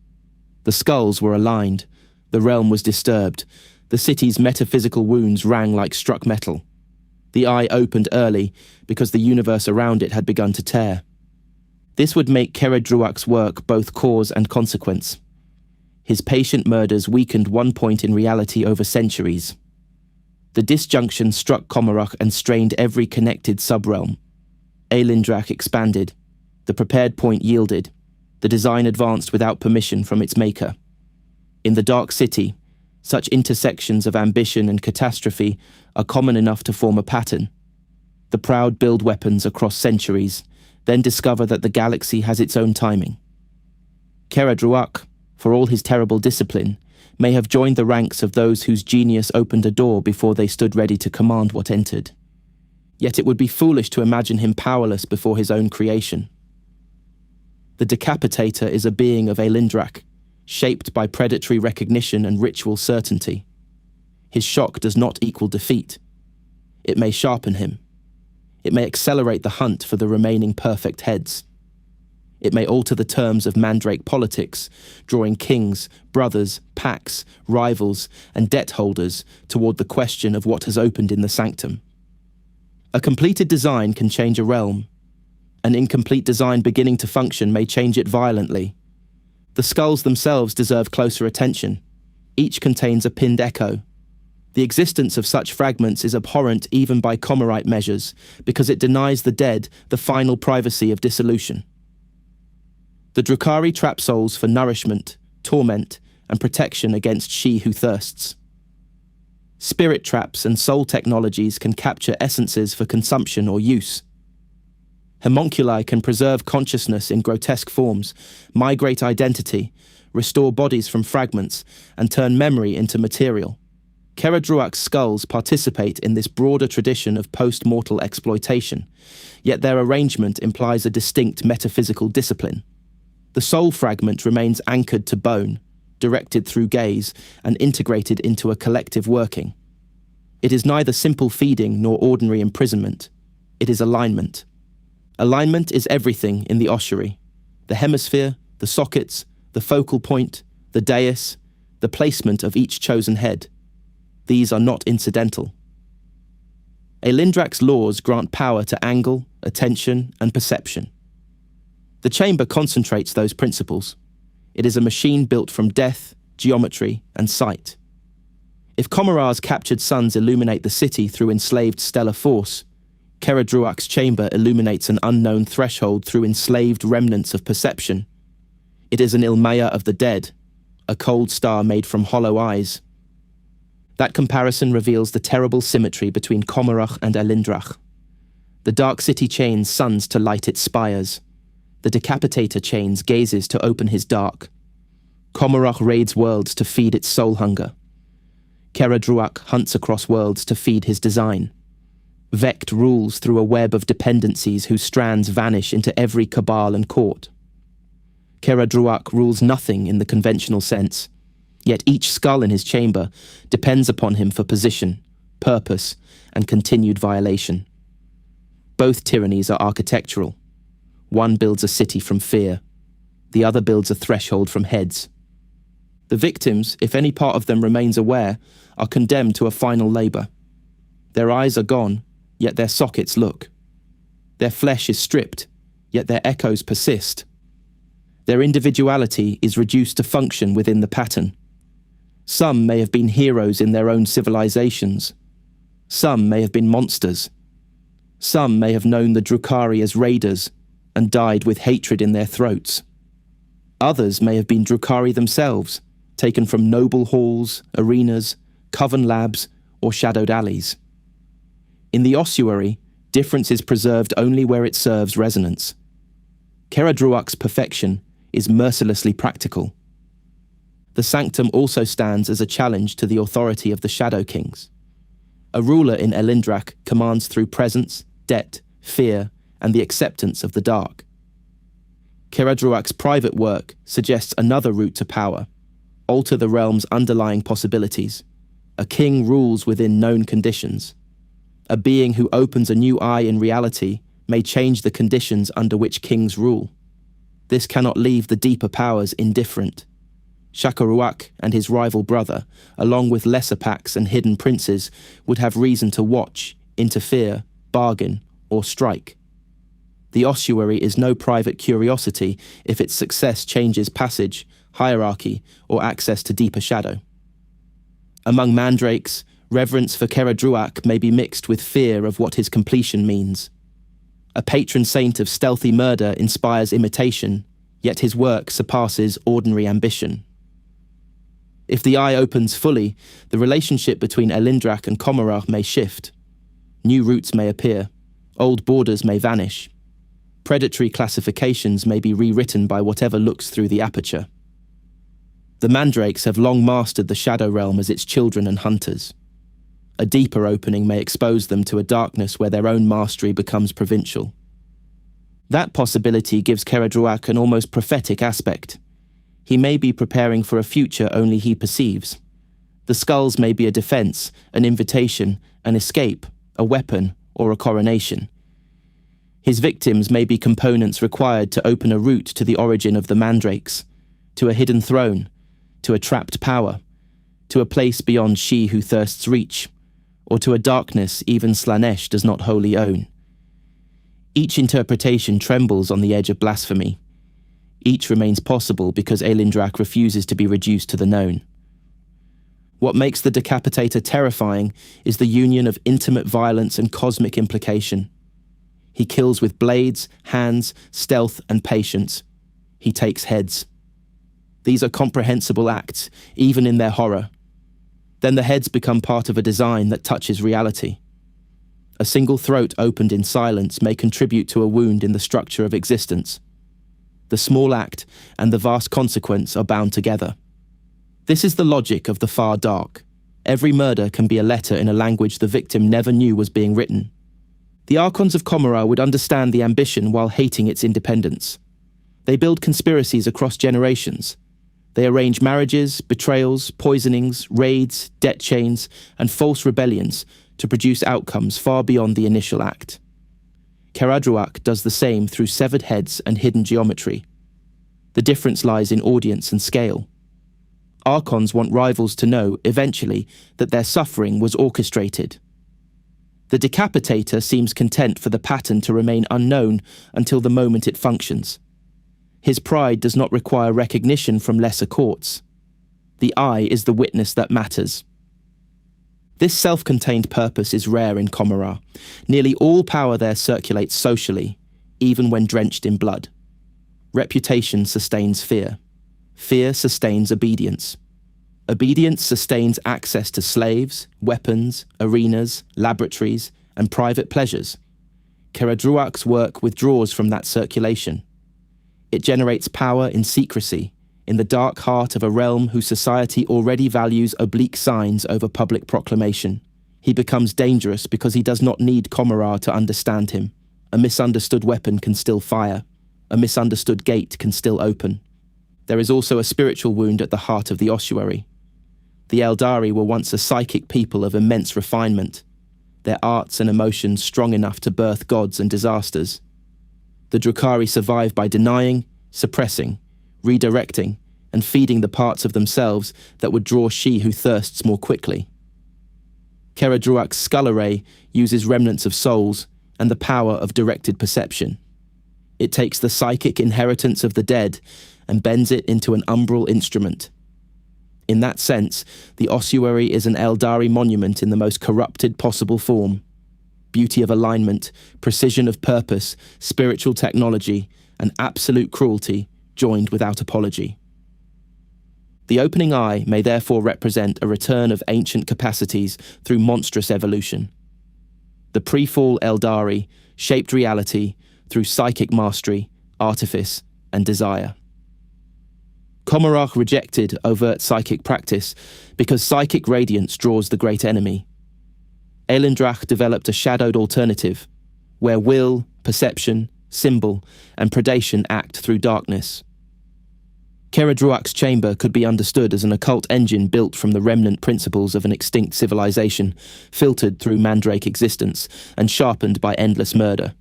The skulls were aligned, the realm was disturbed, the city's metaphysical wounds rang like struck metal. The eye opened early because the universe around it had begun to tear. This would make Kheradruakh's work both cause and consequence. His patient murders weakened one point in reality over centuries. The Dysjunction struck Commorragh and strained every connected subrealm. Aelindrach expanded. The prepared point yielded. The design advanced without permission from its maker. In the Dark City, such intersections of ambition and catastrophe are common enough to form a pattern. The proud build weapons across centuries, then discover that the galaxy has its own timing. Kheradruakh, for all his terrible discipline, may have joined the ranks of those whose genius opened a door before they stood ready to command what entered. Yet it would be foolish to imagine him powerless before his own creation. The Decapitator is a being of Aelindrach, shaped by predatory recognition and ritual certainty. His shock does not equal defeat. It may sharpen him. It may accelerate the hunt for the remaining perfect heads. It may alter the terms of Mandrake politics, drawing kings, brothers, pacts, rivals, and debt holders toward the question of what has opened in the sanctum. A completed design can change a realm. An incomplete design beginning to function may change it violently. The skulls themselves deserve closer attention. Each contains a pinned echo. The existence of such fragments is abhorrent even by Commorragh measures, because it denies the dead the final privacy of dissolution. The Drukhari trap souls for nourishment, torment, and protection against she who thirsts. Spirit traps and soul technologies can capture essences for consumption or use. Homunculi can preserve consciousness in grotesque forms, migrate identity, restore bodies from fragments, and turn memory into material. Kheradruakh's skulls participate in this broader tradition of post-mortal exploitation, yet their arrangement implies a distinct metaphysical discipline. The soul fragment remains anchored to bone, directed through gaze, and integrated into a collective working. It is neither simple feeding nor ordinary imprisonment. It is alignment. Alignment is everything in the ossuary. The hemisphere, the sockets, the focal point, the dais, the placement of each chosen head. These are not incidental. Aelindrach's laws grant power to angle, attention, and perception. The chamber concentrates those principles. It is a machine built from death, geometry, and sight. If Commorragh's captured suns illuminate the city through enslaved stellar force, Kheradruakh's chamber illuminates an unknown threshold through enslaved remnants of perception. It is an Ilmaya of the dead, a cold star made from hollow eyes. That comparison reveals the terrible symmetry between Commorragh and Aelindrach. The Dark City chains suns to light its spires. The Decapitator chains gazes to open his dark. Commorragh raids worlds to feed its soul hunger. Kheradruakh hunts across worlds to feed his design. Vect rules through a web of dependencies whose strands vanish into every cabal and court. Kheradruakh rules nothing in the conventional sense, yet each skull in his chamber depends upon him for position, purpose, and continued violation. Both tyrannies are architectural. One builds a city from fear. The other builds a threshold from heads. The victims, if any part of them remains aware, are condemned to a final labour. Their eyes are gone, yet their sockets look. Their flesh is stripped, yet their echoes persist. Their individuality is reduced to function within the pattern. Some may have been heroes in their own civilizations. Some may have been monsters. Some may have known the Drukhari as raiders and died with hatred in their throats. Others may have been Drukhari themselves, taken from noble halls, arenas, coven labs, or shadowed alleys. In the ossuary, difference is preserved only where it serves resonance. Kheradruakh's perfection is mercilessly practical. The sanctum also stands as a challenge to the authority of the Shadow Kings. A ruler in Aelindrach commands through presence, debt, fear, and the acceptance of the dark. Kheradruakh's private work suggests another route to power: alter the realm's underlying possibilities. A king rules within known conditions. A being who opens a new eye in reality may change the conditions under which kings rule. This cannot leave the deeper powers indifferent. Kheradruakh and his rival brother, along with lesser pacts and hidden princes, would have reason to watch, interfere, bargain, or strike. The ossuary is no private curiosity if its success changes passage, hierarchy, or access to deeper shadow. Among mandrakes, reverence for Kheradruakh may be mixed with fear of what his completion means. A patron saint of stealthy murder inspires imitation, yet his work surpasses ordinary ambition. If the eye opens fully, the relationship between Aelindrach and Commorragh may shift. New routes may appear. Old borders may vanish. Predatory classifications may be rewritten by whatever looks through the aperture. The mandrakes have long mastered the shadow realm as its children and hunters. A deeper opening may expose them to a darkness where their own mastery becomes provincial. That possibility gives Kheradruakh an almost prophetic aspect. He may be preparing for a future only he perceives. The skulls may be a defense, an invitation, an escape, a weapon, or a coronation. His victims may be components required to open a route to the origin of the mandrakes, to a hidden throne, to a trapped power, to a place beyond she who thirsts reach, or to a darkness even Slaanesh does not wholly own. Each interpretation trembles on the edge of blasphemy. Each remains possible because Aelindrach refuses to be reduced to the known. What makes the Decapitator terrifying is the union of intimate violence and cosmic implication. He kills with blades, hands, stealth, and patience. He takes heads. These are comprehensible acts, even in their horror. Then the heads become part of a design that touches reality. A single throat opened in silence may contribute to a wound in the structure of existence. The small act and the vast consequence are bound together. This is the logic of the far dark. Every murder can be a letter in a language the victim never knew was being written. The Archons of Commorragh would understand the ambition while hating its independence. They build conspiracies across generations. They arrange marriages, betrayals, poisonings, raids, debt chains, and false rebellions to produce outcomes far beyond the initial act. Kheradruakh does the same through severed heads and hidden geometry. The difference lies in audience and scale. Archons want rivals to know, eventually, that their suffering was orchestrated. The Decapitator seems content for the pattern to remain unknown until the moment it functions. His pride does not require recognition from lesser courts. The eye is the witness that matters. This self-contained purpose is rare in Commorragh. Nearly all power there circulates socially, even when drenched in blood. Reputation sustains fear. Fear sustains obedience. Obedience sustains access to slaves, weapons, arenas, laboratories, and private pleasures. Kheradruakh's work withdraws from that circulation. It generates power in secrecy, in the dark heart of a realm whose society already values oblique signs over public proclamation. He becomes dangerous because he does not need Commorragh to understand him. A misunderstood weapon can still fire. A misunderstood gate can still open. There is also a spiritual wound at the heart of the ossuary. The Eldari were once a psychic people of immense refinement, their arts and emotions strong enough to birth gods and disasters. The Drukhari survive by denying, suppressing, redirecting, and feeding the parts of themselves that would draw she who thirsts more quickly. Kheradruakh's skull array uses remnants of souls and the power of directed perception. It takes the psychic inheritance of the dead and bends it into an umbral instrument. In that sense, the ossuary is an Eldari monument in the most corrupted possible form. Beauty of alignment, precision of purpose, spiritual technology, and absolute cruelty joined without apology. The opening eye may therefore represent a return of ancient capacities through monstrous evolution. The pre-fall Eldari shaped reality through psychic mastery, artifice, and desire. Commorragh rejected overt psychic practice because psychic radiance draws the great enemy. Aelindrach developed a shadowed alternative, where will, perception, symbol, and predation act through darkness. Kheradruakh's chamber could be understood as an occult engine built from the remnant principles of an extinct civilization, filtered through Mandrake existence and sharpened by endless murder.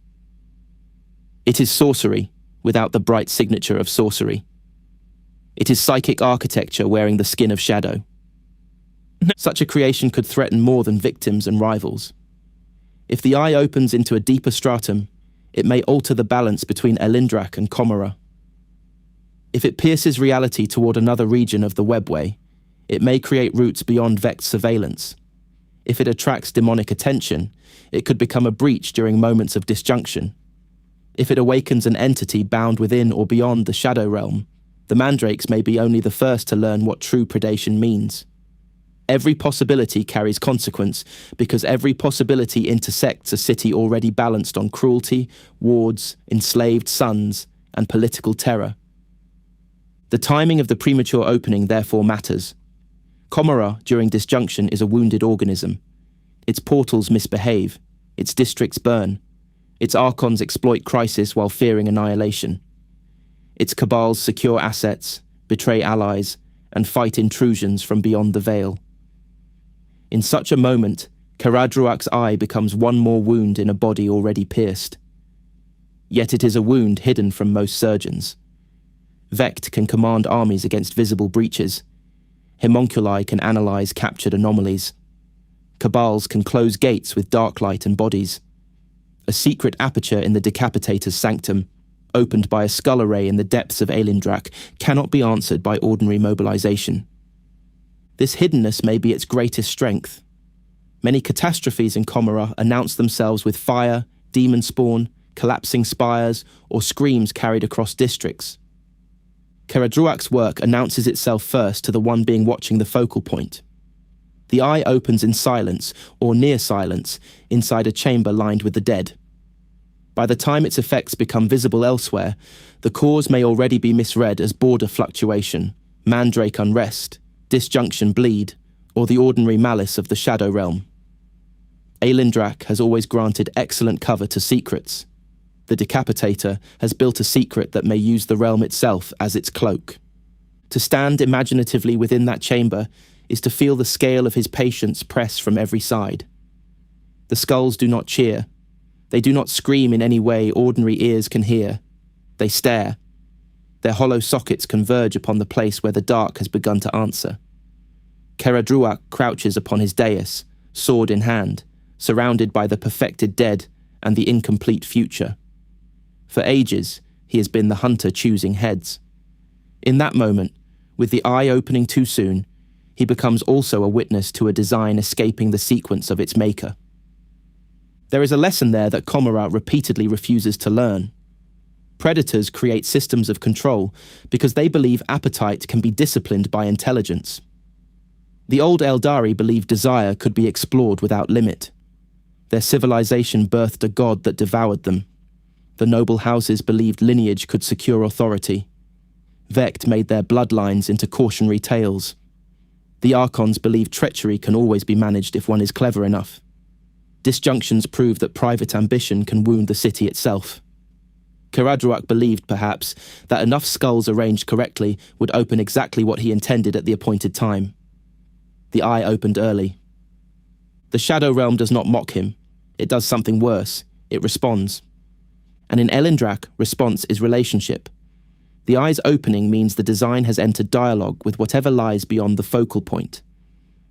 It is sorcery, without the bright signature of sorcery. It is psychic architecture wearing the skin of shadow. Such a creation could threaten more than victims and rivals. If the eye opens into a deeper stratum, it may alter the balance between Aelindrach and Commorragh. If it pierces reality toward another region of the webway, it may create routes beyond Vect's surveillance. If it attracts demonic attention, it could become a breach during moments of disjunction. If it awakens an entity bound within or beyond the shadow realm, the Mandrakes may be only the first to learn what true predation means. Every possibility carries consequence because every possibility intersects a city already balanced on cruelty, wards, enslaved sons, and political terror. The timing of the premature opening therefore matters. Commorragh, during Dysjunction, is a wounded organism. Its portals misbehave, its districts burn, its archons exploit crisis while fearing annihilation. Its cabals secure assets, betray allies, and fight intrusions from beyond the veil. In such a moment, Kheradruakh's eye becomes one more wound in a body already pierced. Yet it is a wound hidden from most surgeons. Vect can command armies against visible breaches. Homunculi can analyze captured anomalies. Cabals can close gates with dark light and bodies. A secret aperture in the Decapitator's sanctum, opened by a skull array in the depths of Aelindrach, cannot be answered by ordinary mobilization. This hiddenness may be its greatest strength. Many catastrophes in Commorragh announce themselves with fire, demon spawn, collapsing spires, or screams carried across districts. Kheradruakh's work announces itself first to the one being watching the focal point. The eye opens in silence, or near silence, inside a chamber lined with the dead. By the time its effects become visible elsewhere, the cause may already be misread as border fluctuation, mandrake unrest, Dysjunction bleed, or the ordinary malice of the shadow realm. Aelindrach has always granted excellent cover to secrets. The Decapitator has built a secret that may use the realm itself as its cloak. To stand imaginatively within that chamber is to feel the scale of his patience press from every side. The skulls do not cheer. They do not scream in any way ordinary ears can hear. They stare. Their hollow sockets converge upon the place where the dark has begun to answer. Kheradruakh crouches upon his dais, sword in hand, surrounded by the perfected dead and the incomplete future. For ages, he has been the hunter choosing heads. In that moment, with the eye opening too soon, he becomes also a witness to a design escaping the sequence of its maker. There is a lesson there that Commorragh repeatedly refuses to learn. Predators create systems of control because they believe appetite can be disciplined by intelligence. The old Eldari believed desire could be explored without limit. Their civilization birthed a god that devoured them. The noble houses believed lineage could secure authority. Vect made their bloodlines into cautionary tales. The archons believed treachery can always be managed if one is clever enough. Disjunctions prove that private ambition can wound the city itself. Kheradruakh believed, perhaps, that enough skulls arranged correctly would open exactly what he intended at the appointed time. The eye opened early. The Shadow Realm does not mock him. It does something worse. It responds. And in Aelindrach, response is relationship. The eye's opening means the design has entered dialogue with whatever lies beyond the focal point.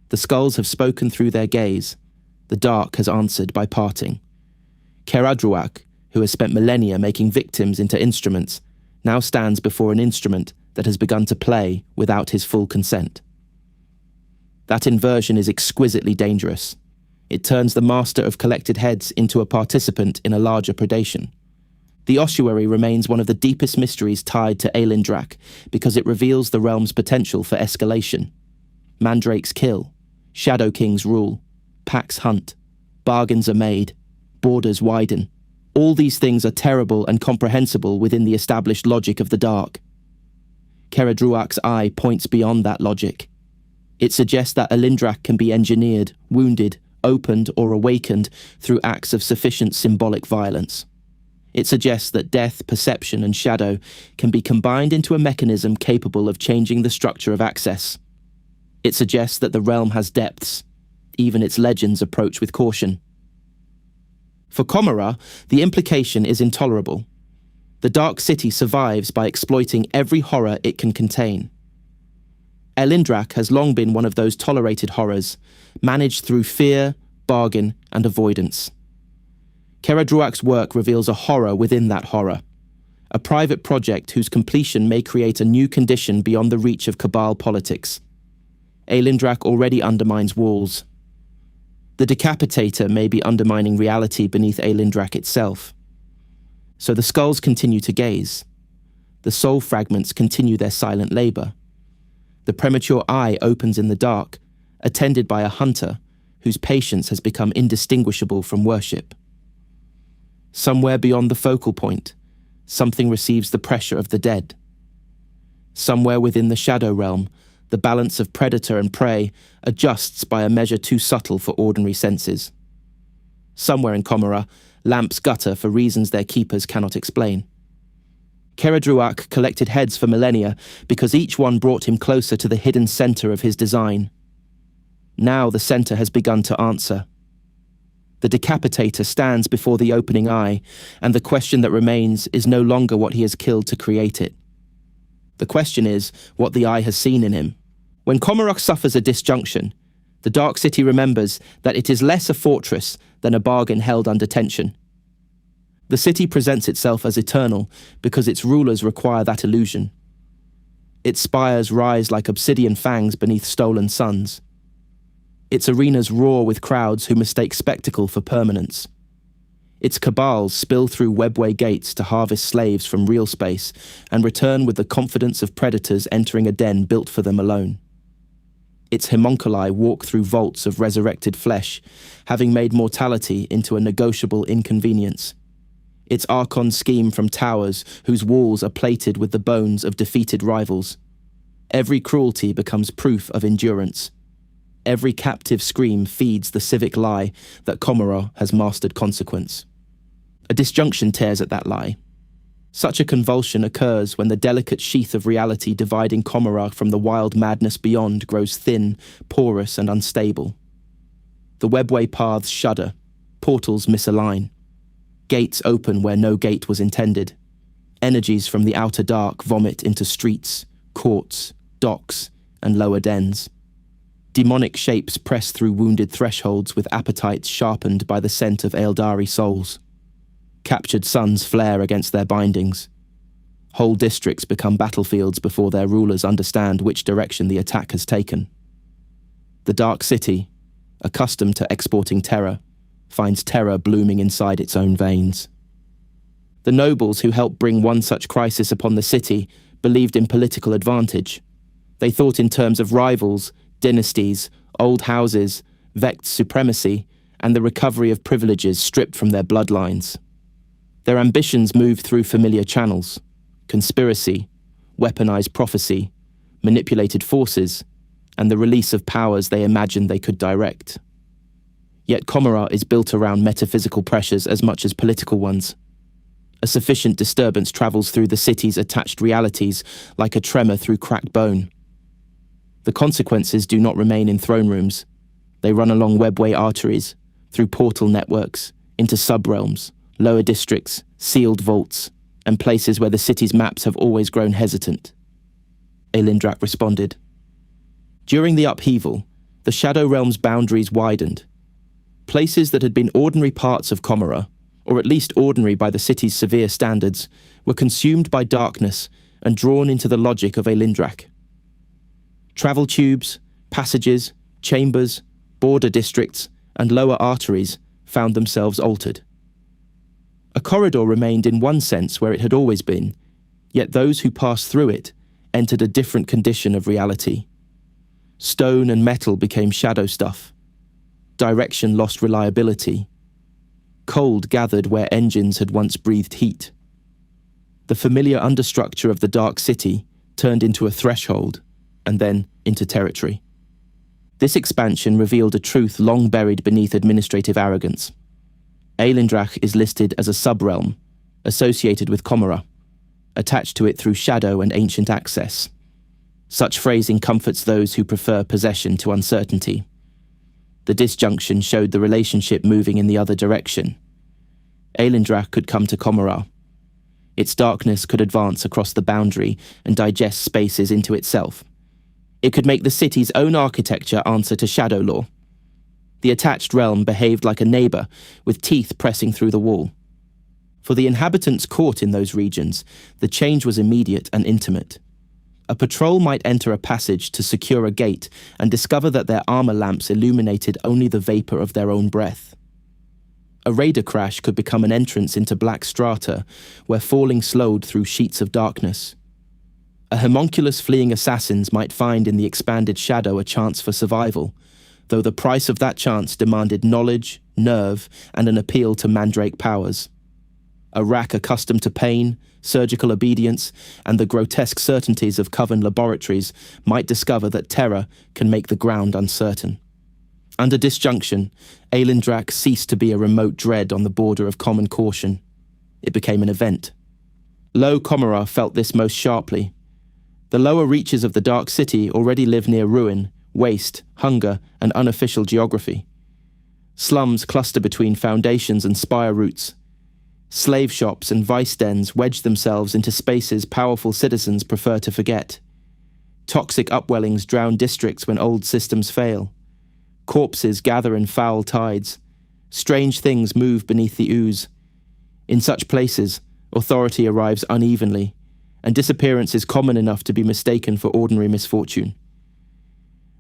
The skulls have spoken through their gaze. The dark has answered by parting. Kheradruakh, who has spent millennia making victims into instruments, now stands before an instrument that has begun to play without his full consent. That inversion is exquisitely dangerous. It turns the master of collected heads into a participant in a larger predation. The ossuary remains one of the deepest mysteries tied to Aelindrach because it reveals the realm's potential for escalation. Mandrakes kill, Shadow Kings rule, packs hunt, bargains are made, borders widen. All these things are terrible and comprehensible within the established logic of the dark. Kheradruakh's eye points beyond that logic. It suggests that Aelindrach can be engineered, wounded, opened or awakened through acts of sufficient symbolic violence. It suggests that death, perception, and shadow can be combined into a mechanism capable of changing the structure of access. It suggests that the realm has depths. Even its legends approach with caution. For Commorragh, the implication is intolerable. The Dark City survives by exploiting every horror it can contain. Aelindrach has long been one of those tolerated horrors, managed through fear, bargain, and avoidance. Kheradruakh's work reveals a horror within that horror, a private project whose completion may create a new condition beyond the reach of cabal politics. Aelindrach already undermines walls. The Decapitator may be undermining reality beneath Aelindrach itself. So the skulls continue to gaze. The soul fragments continue their silent labor. The premature eye opens in the dark, attended by a hunter whose patience has become indistinguishable from worship. Somewhere beyond the focal point, something receives the pressure of the dead. Somewhere within the shadow realm, the balance of predator and prey adjusts by a measure too subtle for ordinary senses. Somewhere in Commorragh, lamps gutter for reasons their keepers cannot explain. Kheradruakh collected heads for millennia because each one brought him closer to the hidden center of his design. Now the center has begun to answer. The Decapitator stands before the opening eye, and the question that remains is no longer what he has killed to create it. The question is what the eye has seen in him. When Commorragh suffers a dysjunction, the Dark City remembers that it is less a fortress than a bargain held under tension. The city presents itself as eternal because its rulers require that illusion. Its spires rise like obsidian fangs beneath stolen suns. Its arenas roar with crowds who mistake spectacle for permanence. Its cabals spill through webway gates to harvest slaves from real space and return with the confidence of predators entering a den built for them alone. Its homunculi walk through vaults of resurrected flesh, having made mortality into a negotiable inconvenience. Its archons scheme from towers whose walls are plated with the bones of defeated rivals. Every cruelty becomes proof of endurance. Every captive scream feeds the civic lie that Commorragh has mastered consequence. A disjunction tears at that lie. Such a convulsion occurs when the delicate sheath of reality dividing Commorragh from the wild madness beyond grows thin, porous, and unstable. The webway paths shudder, portals misalign. Gates open where no gate was intended. Energies from the outer dark vomit into streets, courts, docks, and lower dens. Demonic shapes press through wounded thresholds with appetites sharpened by the scent of Eldari souls. Captured suns flare against their bindings. Whole districts become battlefields before their rulers understand which direction the attack has taken. The Dark City, accustomed to exporting terror, finds terror blooming inside its own veins. The nobles who helped bring one such crisis upon the city believed in political advantage. They thought in terms of rivals, dynasties, old houses, vexed supremacy, and the recovery of privileges stripped from their bloodlines. Their ambitions moved through familiar channels: conspiracy, weaponized prophecy, manipulated forces, and the release of powers they imagined they could direct. Yet Commorragh is built around metaphysical pressures as much as political ones. A sufficient disturbance travels through the city's attached realities like a tremor through cracked bone. The consequences do not remain in throne rooms. They run along webway arteries, through portal networks, into subrealms, lower districts, sealed vaults, and places where the city's maps have always grown hesitant. Aelindrach responded. During the upheaval, the Shadow Realm's boundaries widened. Places that had been ordinary parts of Commorragh, or at least ordinary by the city's severe standards, were consumed by darkness and drawn into the logic of Aelindrach. Travel tubes, passages, chambers, border districts, and lower arteries found themselves altered. A corridor remained in one sense where it had always been, yet those who passed through it entered a different condition of reality. Stone and metal became shadow stuff. Direction lost reliability. Cold gathered where engines had once breathed heat. The familiar understructure of the Dark City turned into a threshold, and then into territory. This expansion revealed a truth long buried beneath administrative arrogance. Aelindrach is listed as a sub-realm, associated with Commorragh, attached to it through shadow and ancient access. Such phrasing comforts those who prefer possession to uncertainty. The Dysjunction showed the relationship moving in the other direction. Aelindrach could come to Commorragh. Its darkness could advance across the boundary and digest spaces into itself. It could make the city's own architecture answer to shadow law. The attached realm behaved like a neighbour, with teeth pressing through the wall. For the inhabitants caught in those regions, the change was immediate and intimate. A patrol might enter a passage to secure a gate and discover that their armour lamps illuminated only the vapour of their own breath. A raider crash could become an entrance into black strata, where falling slowed through sheets of darkness. A homunculus fleeing assassins might find in the expanded shadow a chance for survival, though the price of that chance demanded knowledge, nerve, and an appeal to mandrake powers. A rack accustomed to pain, surgical obedience, and the grotesque certainties of coven laboratories might discover that terror can make the ground uncertain. Under Dysjunction, Aelindrach ceased to be a remote dread on the border of common caution. It became an event. Low Commorragh felt this most sharply. The lower reaches of the Dark City already live near ruin, waste, hunger, and unofficial geography. Slums cluster between foundations and spire roots. Slave shops and vice dens wedge themselves into spaces powerful citizens prefer to forget. Toxic upwellings drown districts when old systems fail. Corpses gather in foul tides. Strange things move beneath the ooze. In such places, authority arrives unevenly, and disappearance is common enough to be mistaken for ordinary misfortune.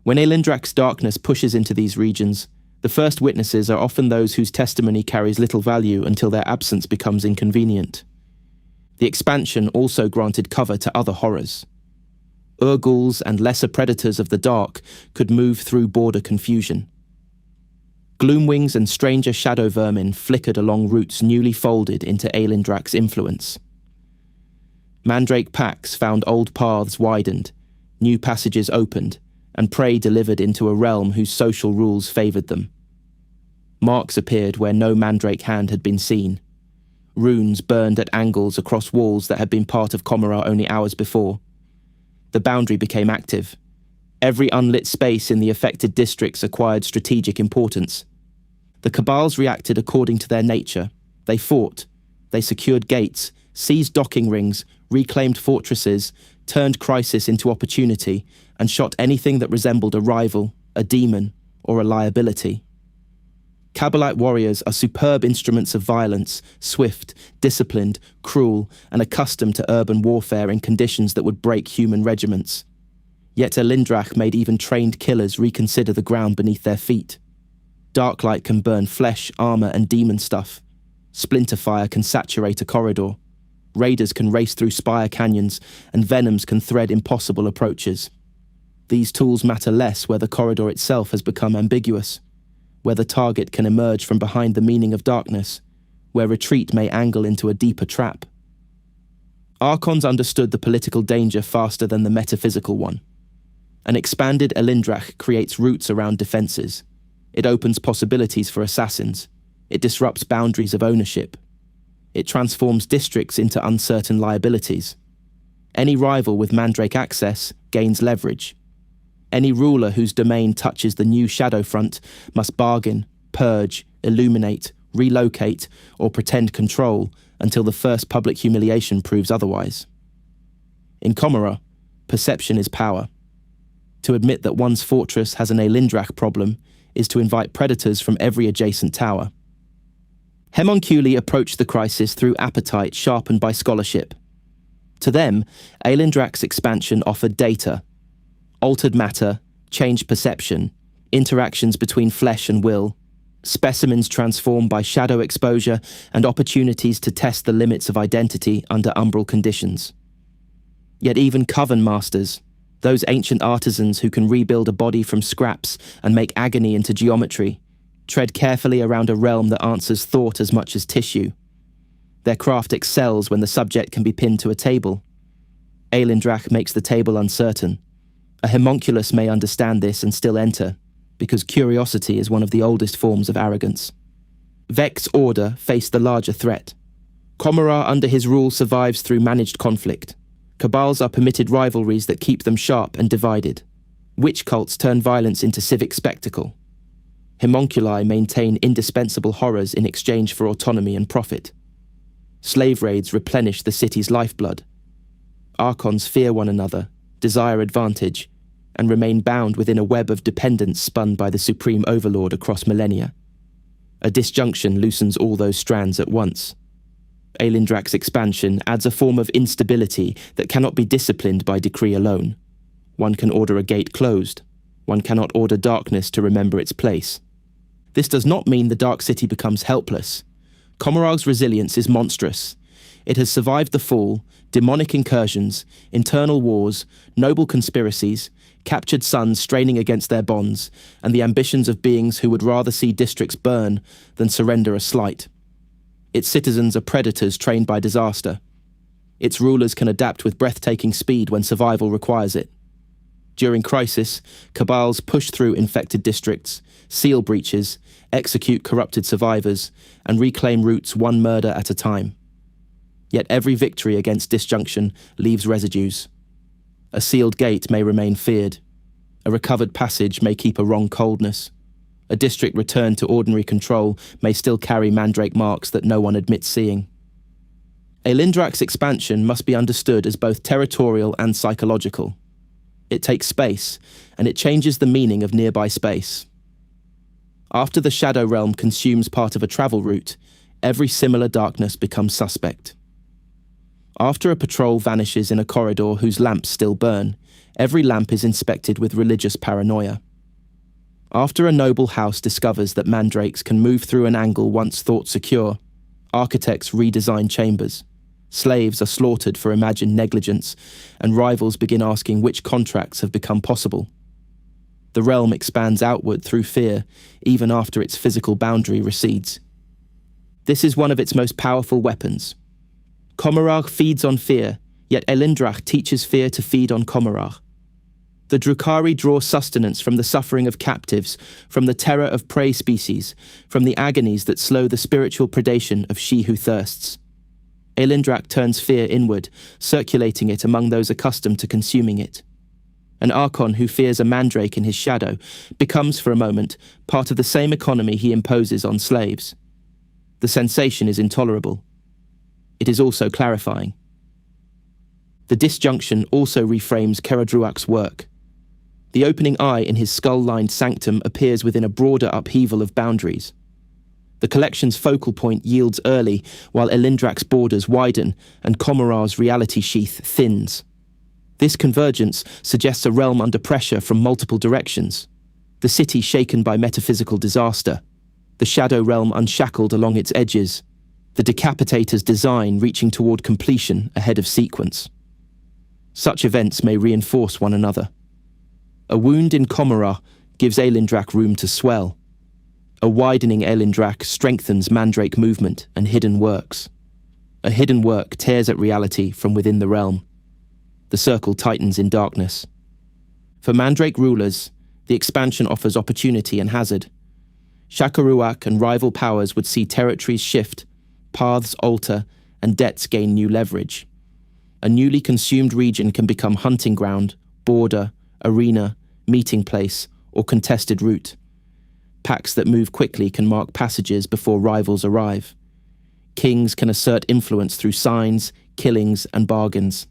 When Aelindrach's darkness pushes into these regions, the first witnesses are often those whose testimony carries little value until their absence becomes inconvenient. The expansion also granted cover to other horrors. Urguls and lesser predators of the dark could move through border confusion. Gloomwings and stranger shadow vermin flickered along routes newly folded into Aelindrach's influence. Mandrake packs found old paths widened, new passages opened, and prey delivered into a realm whose social rules favoured them. Marks appeared where no mandrake hand had been seen. Runes burned at angles across walls that had been part of Commorragh only hours before. The boundary became active. Every unlit space in the affected districts acquired strategic importance. The cabals reacted according to their nature. They fought. They secured gates, seized docking rings, reclaimed fortresses, turned crisis into opportunity, and shot anything that resembled a rival, a demon, or a liability. Cabalite warriors are superb instruments of violence, swift, disciplined, cruel, and accustomed to urban warfare in conditions that would break human regiments. Yet Aelindrach made even trained killers reconsider the ground beneath their feet. Darklight can burn flesh, armor, and demon stuff. Splinter fire can saturate a corridor. Raiders can race through spire canyons, and venoms can thread impossible approaches. These tools matter less where the corridor itself has become ambiguous, where the target can emerge from behind the meaning of darkness, where retreat may angle into a deeper trap. Archons understood the political danger faster than the metaphysical one. An expanded Aelindrach creates roots around defences. It opens possibilities for assassins. It disrupts boundaries of ownership. It transforms districts into uncertain liabilities. Any rival with mandrake access gains leverage. Any ruler whose domain touches the new shadow front must bargain, purge, illuminate, relocate, or pretend control until the first public humiliation proves otherwise. In Commorragh, perception is power. To admit that one's fortress has an Aelindrach problem is to invite predators from every adjacent tower. Homunculi approached the crisis through appetite sharpened by scholarship. To them, Aelindrach's expansion offered data, altered matter, changed perception, interactions between flesh and will, specimens transformed by shadow exposure, and opportunities to test the limits of identity under umbral conditions. Yet even coven masters, those ancient artisans who can rebuild a body from scraps and make agony into geometry, tread carefully around a realm that answers thought as much as tissue. Their craft excels when the subject can be pinned to a table. Aelindrach makes the table uncertain. A homunculus may understand this and still enter, because curiosity is one of the oldest forms of arrogance. Vex's order faced the larger threat. Commorragh under his rule survives through managed conflict. Cabals are permitted rivalries that keep them sharp and divided. Witch cults turn violence into civic spectacle. Homunculi maintain indispensable horrors in exchange for autonomy and profit. Slave raids replenish the city's lifeblood. Archons fear one another, desire advantage, and remain bound within a web of dependence spun by the supreme overlord across millennia. A Dysjunction loosens all those strands at once. Aelindrach's expansion adds a form of instability that cannot be disciplined by decree alone. One can order a gate closed. One cannot order darkness to remember its place. This does not mean the Dark City becomes helpless. Commorragh's resilience is monstrous. It has survived the fall, demonic incursions, internal wars, noble conspiracies, captured sons straining against their bonds, and the ambitions of beings who would rather see districts burn than surrender a slight. Its citizens are predators trained by disaster. Its rulers can adapt with breathtaking speed when survival requires it. During crisis, cabals push through infected districts, seal breaches, execute corrupted survivors, and reclaim roots one murder at a time. Yet every victory against Dysjunction leaves residues. A sealed gate may remain feared. A recovered passage may keep a wrong coldness. A district returned to ordinary control may still carry mandrake marks that no one admits seeing. Aelindrach's expansion must be understood as both territorial and psychological. It takes space, and it changes the meaning of nearby space. After the Shadow Realm consumes part of a travel route, every similar darkness becomes suspect. After a patrol vanishes in a corridor whose lamps still burn, every lamp is inspected with religious paranoia. After a noble house discovers that mandrakes can move through an angle once thought secure, architects redesign chambers. Slaves are slaughtered for imagined negligence, and rivals begin asking which contracts have become possible. The realm expands outward through fear, even after its physical boundary recedes. This is one of its most powerful weapons. Commorragh feeds on fear, yet Aelindrach teaches fear to feed on Commorragh. The Drukhari draw sustenance from the suffering of captives, from the terror of prey species, from the agonies that slow the spiritual predation of she who thirsts. Aelindrach turns fear inward, circulating it among those accustomed to consuming it. An Archon who fears a mandrake in his shadow becomes, for a moment, part of the same economy he imposes on slaves. The sensation is intolerable. It is also clarifying. The Dysjunction also reframes Kheradruakh's work. The opening eye in his skull-lined sanctum appears within a broader upheaval of boundaries. The collection's focal point yields early, while Aelindrach's borders widen and Commorragh's reality sheath thins. This convergence suggests a realm under pressure from multiple directions. The city shaken by metaphysical disaster, the Shadow Realm unshackled along its edges, the Decapitator's design reaching toward completion ahead of sequence. Such events may reinforce one another. A wound in Commorragh gives Aelindrach room to swell. A widening Aelindrach strengthens mandrake movement and hidden works. A hidden work tears at reality from within the realm. The circle tightens in darkness. For mandrake rulers, the expansion offers opportunity and hazard. Kheradruakh and rival powers would see territories shift, paths alter, and debts gain new leverage. A newly consumed region can become hunting ground, border, arena, meeting place, or contested route. Pacts that move quickly can mark passages before rivals arrive. Kings can assert influence through signs, killings, and bargains.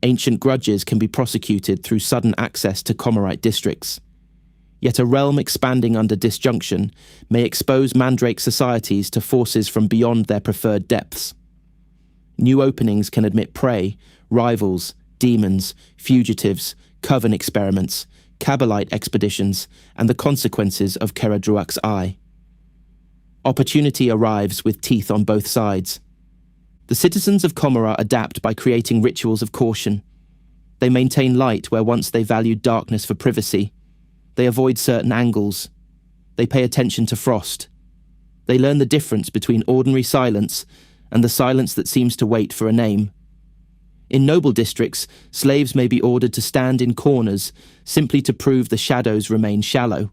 Ancient grudges can be prosecuted through sudden access to Commorrite districts. Yet a realm expanding under Dysjunction may expose mandrake societies to forces from beyond their preferred depths. New openings can admit prey, rivals, demons, fugitives, coven experiments, Kabbalite expeditions, and the consequences of Kheradruakh's eye. Opportunity arrives with teeth on both sides. The citizens of Commorragh adapt by creating rituals of caution. They maintain light where once they valued darkness for privacy. They avoid certain angles. They pay attention to frost. They learn the difference between ordinary silence and the silence that seems to wait for a name. In noble districts, slaves may be ordered to stand in corners simply to prove the shadows remain shallow.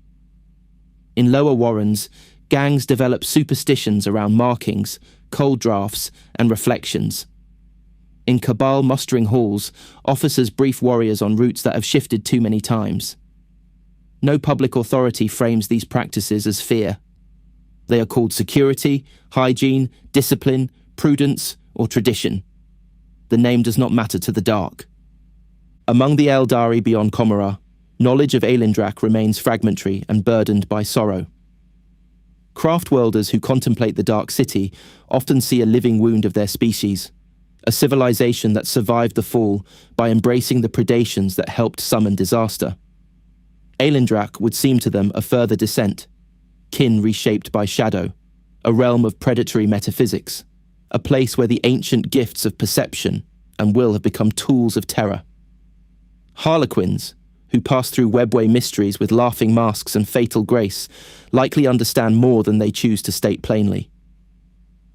In lower warrens, gangs develop superstitions around markings, cold drafts, and reflections. In Cabal mustering halls, officers brief warriors on routes that have shifted too many times. No public authority frames these practices as fear. They are called security, hygiene, discipline, prudence, or tradition. The name does not matter to the dark. Among the Eldari beyond Commorragh, knowledge of Aelindrach remains fragmentary and burdened by sorrow. Craftworlders who contemplate the Dark City often see a living wound of their species, a civilization that survived the fall by embracing the predations that helped summon disaster. Aelindrach would seem to them a further descent, kin reshaped by shadow, a realm of predatory metaphysics, a place where the ancient gifts of perception and will have become tools of terror. Harlequins, who pass through webway mysteries with laughing masks and fatal grace, likely understand more than they choose to state plainly.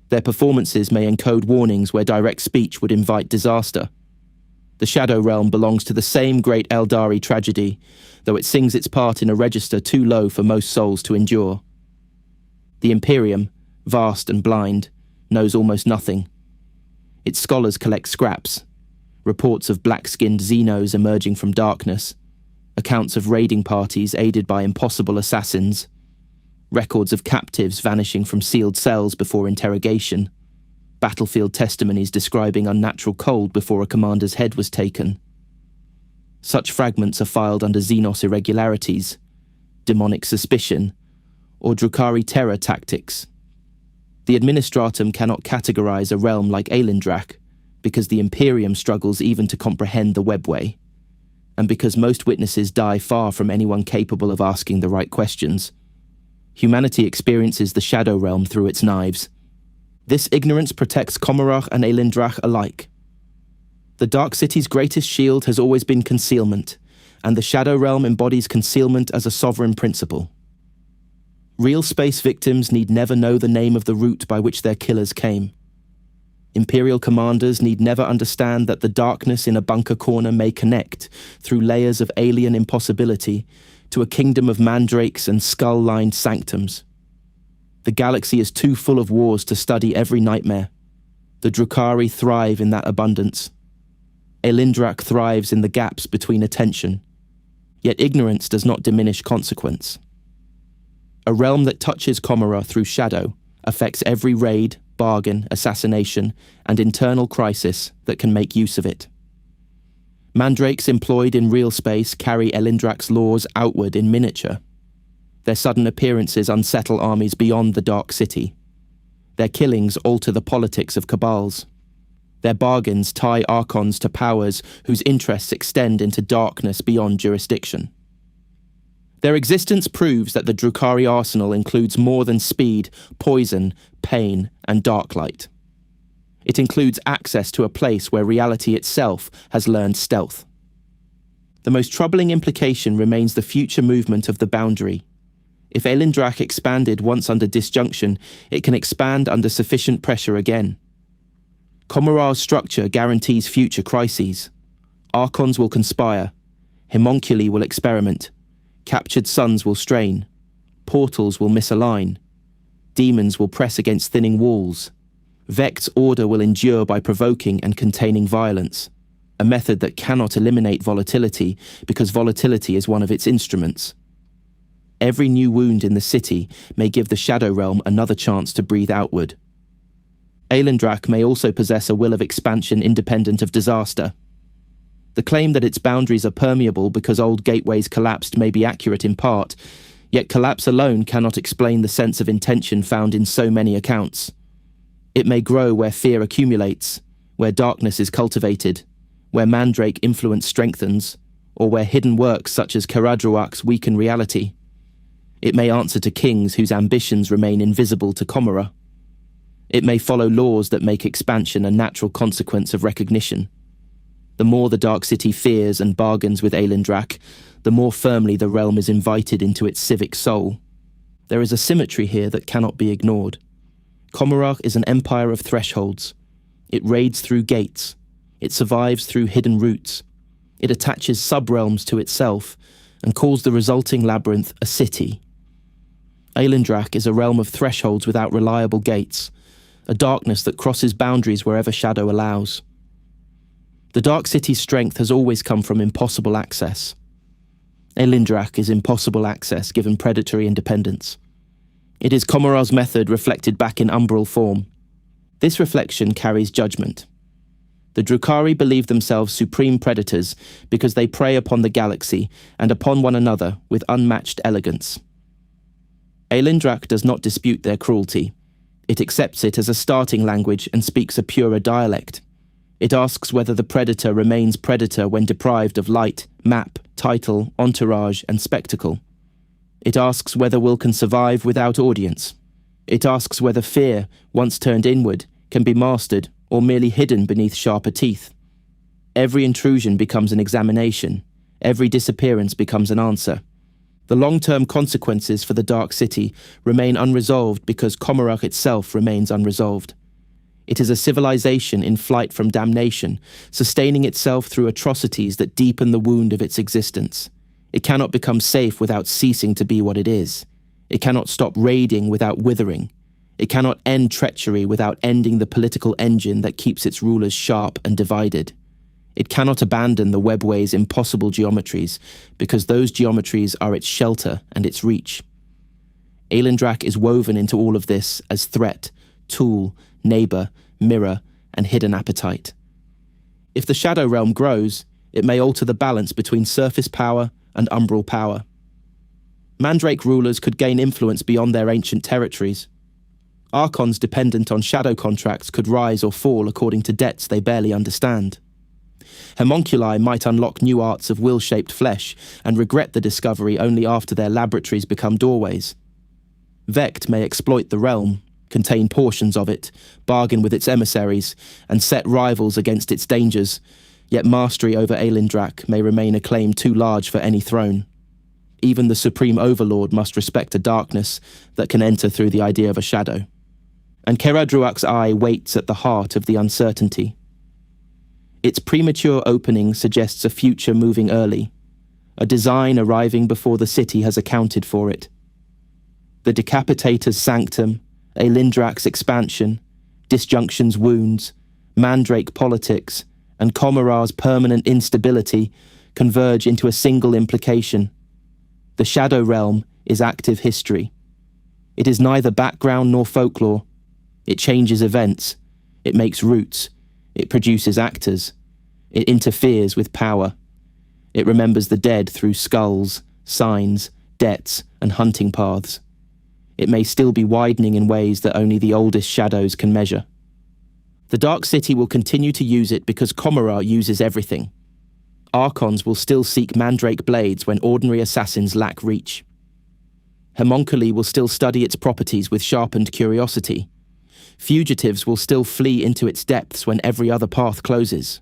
Their performances may encode warnings where direct speech would invite disaster. The Shadow Realm belongs to the same great Eldari tragedy, though it sings its part in a register too low for most souls to endure. The Imperium, vast and blind, knows almost nothing. Its scholars collect scraps, reports of black-skinned Xenos emerging from darkness, accounts of raiding parties aided by impossible assassins, records of captives vanishing from sealed cells before interrogation, battlefield testimonies describing unnatural cold before a commander's head was taken. Such fragments are filed under Xenos irregularities, demonic suspicion, or Drukhari terror tactics. The Administratum cannot categorize a realm like Aelindrach because the Imperium struggles even to comprehend the webway, and because most witnesses die far from anyone capable of asking the right questions. Humanity experiences the Shadow Realm through its knives. This ignorance protects Commorragh and Aelindrach alike. The Dark City's greatest shield has always been concealment, and the Shadow Realm embodies concealment as a sovereign principle. Real space victims need never know the name of the route by which their killers came. Imperial commanders need never understand that the darkness in a bunker corner may connect, through layers of alien impossibility, to a kingdom of mandrakes and skull-lined sanctums. The galaxy is too full of wars to study every nightmare. The Drukhari thrive in that abundance. Aelindrach thrives in the gaps between attention. Yet ignorance does not diminish consequence. A realm that touches Commorragh through shadow affects every raid, bargain, assassination, and internal crisis that can make use of it. Mandrakes employed in real space carry Aelindrach's laws outward in miniature. Their sudden appearances unsettle armies beyond the Dark City. Their killings alter the politics of cabals. Their bargains tie archons to powers whose interests extend into darkness beyond jurisdiction. Their existence proves that the Drukhari arsenal includes more than speed, poison, pain, and dark light. It includes access to a place where reality itself has learned stealth. The most troubling implication remains the future movement of the boundary. If Aelindrach expanded once under Dysjunction, it can expand under sufficient pressure again. Commorragh's structure guarantees future crises. Archons will conspire. Homunculi will experiment. Captured suns will strain. Portals will misalign. Demons will press against thinning walls. Vect's order will endure by provoking and containing violence, a method that cannot eliminate volatility because volatility is one of its instruments. Every new wound in the city may give the Shadow Realm another chance to breathe outward. Aelindrach may also possess a will of expansion independent of disaster. The claim that its boundaries are permeable because old gateways collapsed may be accurate in part, yet collapse alone cannot explain the sense of intention found in so many accounts. It may grow where fear accumulates, where darkness is cultivated, where mandrake influence strengthens, or where hidden works such as Kheradruakh's weaken reality. It may answer to kings whose ambitions remain invisible to Commorragh. It may follow laws that make expansion a natural consequence of recognition. The more the Dark City fears and bargains with Aelindrach, the more firmly the realm is invited into its civic soul. There is a symmetry here that cannot be ignored. Commorragh is an empire of thresholds. It raids through gates. It survives through hidden routes. It attaches sub-realms to itself and calls the resulting labyrinth a city. Aelindrach is a realm of thresholds without reliable gates, a darkness that crosses boundaries wherever shadow allows. The Dark City's strength has always come from impossible access. Aelindrach is impossible access given predatory independence. It is Commorragh's method reflected back in umbral form. This reflection carries judgment. The Drukhari believe themselves supreme predators because they prey upon the galaxy and upon one another with unmatched elegance. Aelindrach does not dispute their cruelty. It accepts it as a starting language and speaks a purer dialect. It asks whether the predator remains predator when deprived of light, map, title, entourage, and spectacle. It asks whether will can survive without audience. It asks whether fear, once turned inward, can be mastered or merely hidden beneath sharper teeth. Every intrusion becomes an examination. Every disappearance becomes an answer. The long-term consequences for the Dark City remain unresolved because Commorragh itself remains unresolved. It is a civilization in flight from damnation, sustaining itself through atrocities that deepen the wound of its existence. It cannot become safe without ceasing to be what it is. It cannot stop raiding without withering. It cannot end treachery without ending the political engine that keeps its rulers sharp and divided. It cannot abandon the webway's impossible geometries, because those geometries are its shelter and its reach. Aelindrach is woven into all of this as threat, tool, neighbour, mirror, and hidden appetite. If the Shadow Realm grows, it may alter the balance between surface power and umbral power. Mandrake rulers could gain influence beyond their ancient territories. Archons dependent on shadow contracts could rise or fall according to debts they barely understand. Homunculi might unlock new arts of will-shaped flesh and regret the discovery only after their laboratories become doorways. Vect may exploit the realm, contain portions of it, bargain with its emissaries, and set rivals against its dangers, yet mastery over Aelindrach may remain a claim too large for any throne. Even the supreme overlord must respect a darkness that can enter through the idea of a shadow. And Kheradruakh's eye waits at the heart of the uncertainty. Its premature opening suggests a future moving early, a design arriving before the city has accounted for it. The Decapitator's sanctum, Aelindrach's expansion, Dysjunction's wounds, Mandrake politics, and Commorragh's permanent instability converge into a single implication. The Shadow Realm is active history. It is neither background nor folklore. It changes events. It makes roots. It produces actors. It interferes with power. It remembers the dead through skulls, signs, debts, and hunting paths. It may still be widening in ways that only the oldest shadows can measure. The Dark City will continue to use it because Commorragh uses everything. Archons will still seek mandrake blades when ordinary assassins lack reach. Homunculi will still study its properties with sharpened curiosity. Fugitives will still flee into its depths when every other path closes.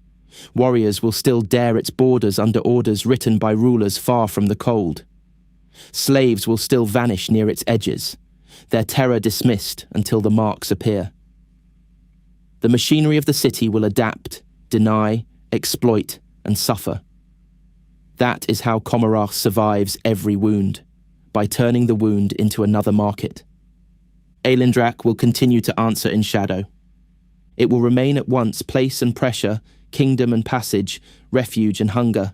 Warriors will still dare its borders under orders written by rulers far from the cold. Slaves will still vanish near its edges, their terror dismissed until the marks appear. The machinery of the city will adapt, deny, exploit, and suffer. That is how Commorragh survives every wound, by turning the wound into another market. Aelindrach will continue to answer in shadow. It will remain at once place and pressure, kingdom and passage, refuge and hunger.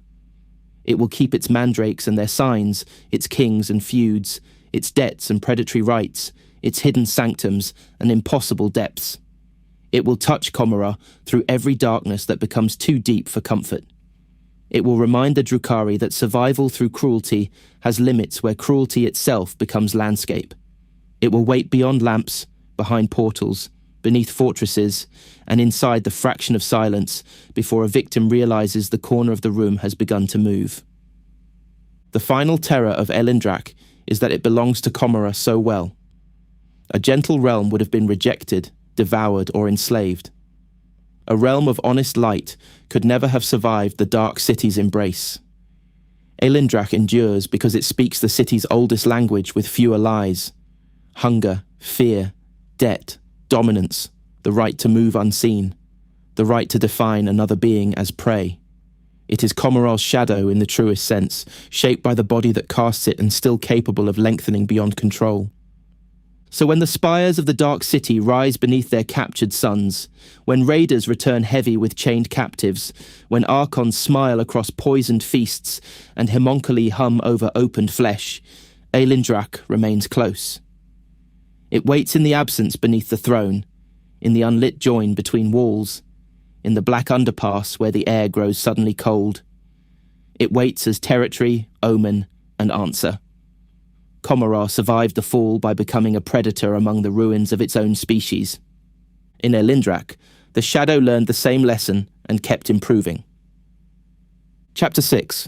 It will keep its mandrakes and their signs, its kings and feuds, its debts and predatory rites, its hidden sanctums and impossible depths. It will touch Commorragh through every darkness that becomes too deep for comfort. It will remind the Drukhari that survival through cruelty has limits where cruelty itself becomes landscape. It will wait beyond lamps, behind portals, beneath fortresses, and inside the fraction of silence before a victim realizes the corner of the room has begun to move. The final terror of Aelindrach is that it belongs to Commorragh so well. A gentle realm would have been rejected, devoured, or enslaved. A realm of honest light could never have survived the Dark City's embrace. Aelindrach endures because it speaks the city's oldest language with fewer lies. Hunger, fear, debt, dominance, the right to move unseen, the right to define another being as prey. It is Commorragh's shadow in the truest sense, shaped by the body that casts it and still capable of lengthening beyond control. So when the spires of the Dark City rise beneath their captured suns, when raiders return heavy with chained captives, when archons smile across poisoned feasts and homunculi hum over opened flesh, Aelindrach remains close. It waits in the absence beneath the throne, in the unlit join between walls, in the black underpass where the air grows suddenly cold. It waits as territory, omen, and answer. Commorragh survived the fall by becoming a predator among the ruins of its own species. In Aelindrach, the shadow learned the same lesson and kept improving. Chapter 6.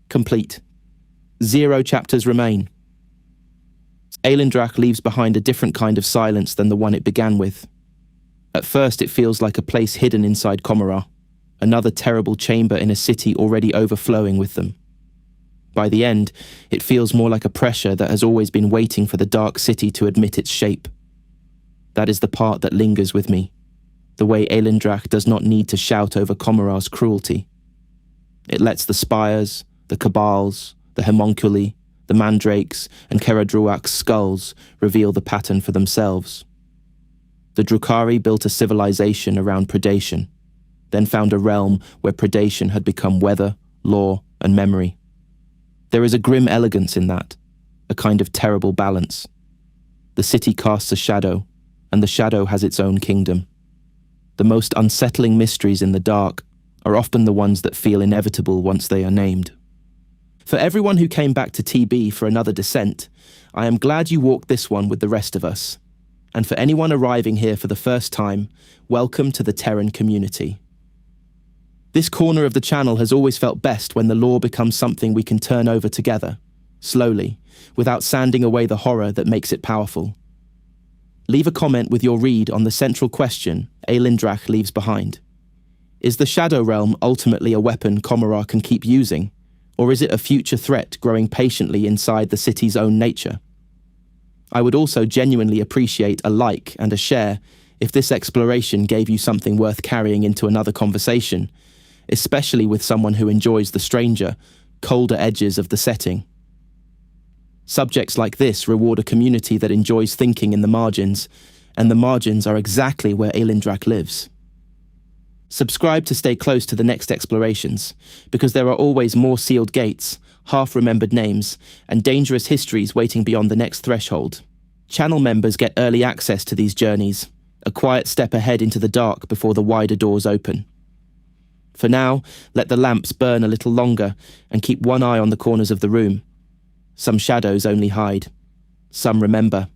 Complete. 0 chapters remain. Aelindrach leaves behind a different kind of silence than the one it began with. At first it feels like a place hidden inside Commorragh, another terrible chamber in a city already overflowing with them. By the end, it feels more like a pressure that has always been waiting for the Dark City to admit its shape. That is the part that lingers with me, the way Aelindrach does not need to shout over Commorragh's cruelty. It lets the spires, the cabals, the homunculi, the mandrakes, and Kheradruakh's skulls reveal the pattern for themselves. The Drukhari built a civilization around predation, then found a realm where predation had become weather, law, and memory. There is a grim elegance in that, a kind of terrible balance. The city casts a shadow, and the shadow has its own kingdom. The most unsettling mysteries in the dark are often the ones that feel inevitable once they are named. For everyone who came back to TB for another descent, I am glad you walked this one with the rest of us. And for anyone arriving here for the first time, welcome to the Terran community. This corner of the channel has always felt best when the lore becomes something we can turn over together, slowly, without sanding away the horror that makes it powerful. Leave a comment with your read on the central question Aelindrach leaves behind. Is the Shadow Realm ultimately a weapon Commorragh can keep using, or is it a future threat growing patiently inside the city's own nature? I would also genuinely appreciate a like and a share if this exploration gave you something worth carrying into another conversation, especially with someone who enjoys the stranger, colder edges of the setting. Subjects like this reward a community that enjoys thinking in the margins, and the margins are exactly where Aelindrach lives. Subscribe to stay close to the next explorations, because there are always more sealed gates, half-remembered names, and dangerous histories waiting beyond the next threshold. Channel members get early access to these journeys, a quiet step ahead into the dark before the wider doors open. For now, let the lamps burn a little longer and keep one eye on the corners of the room. Some shadows only hide. Some remember.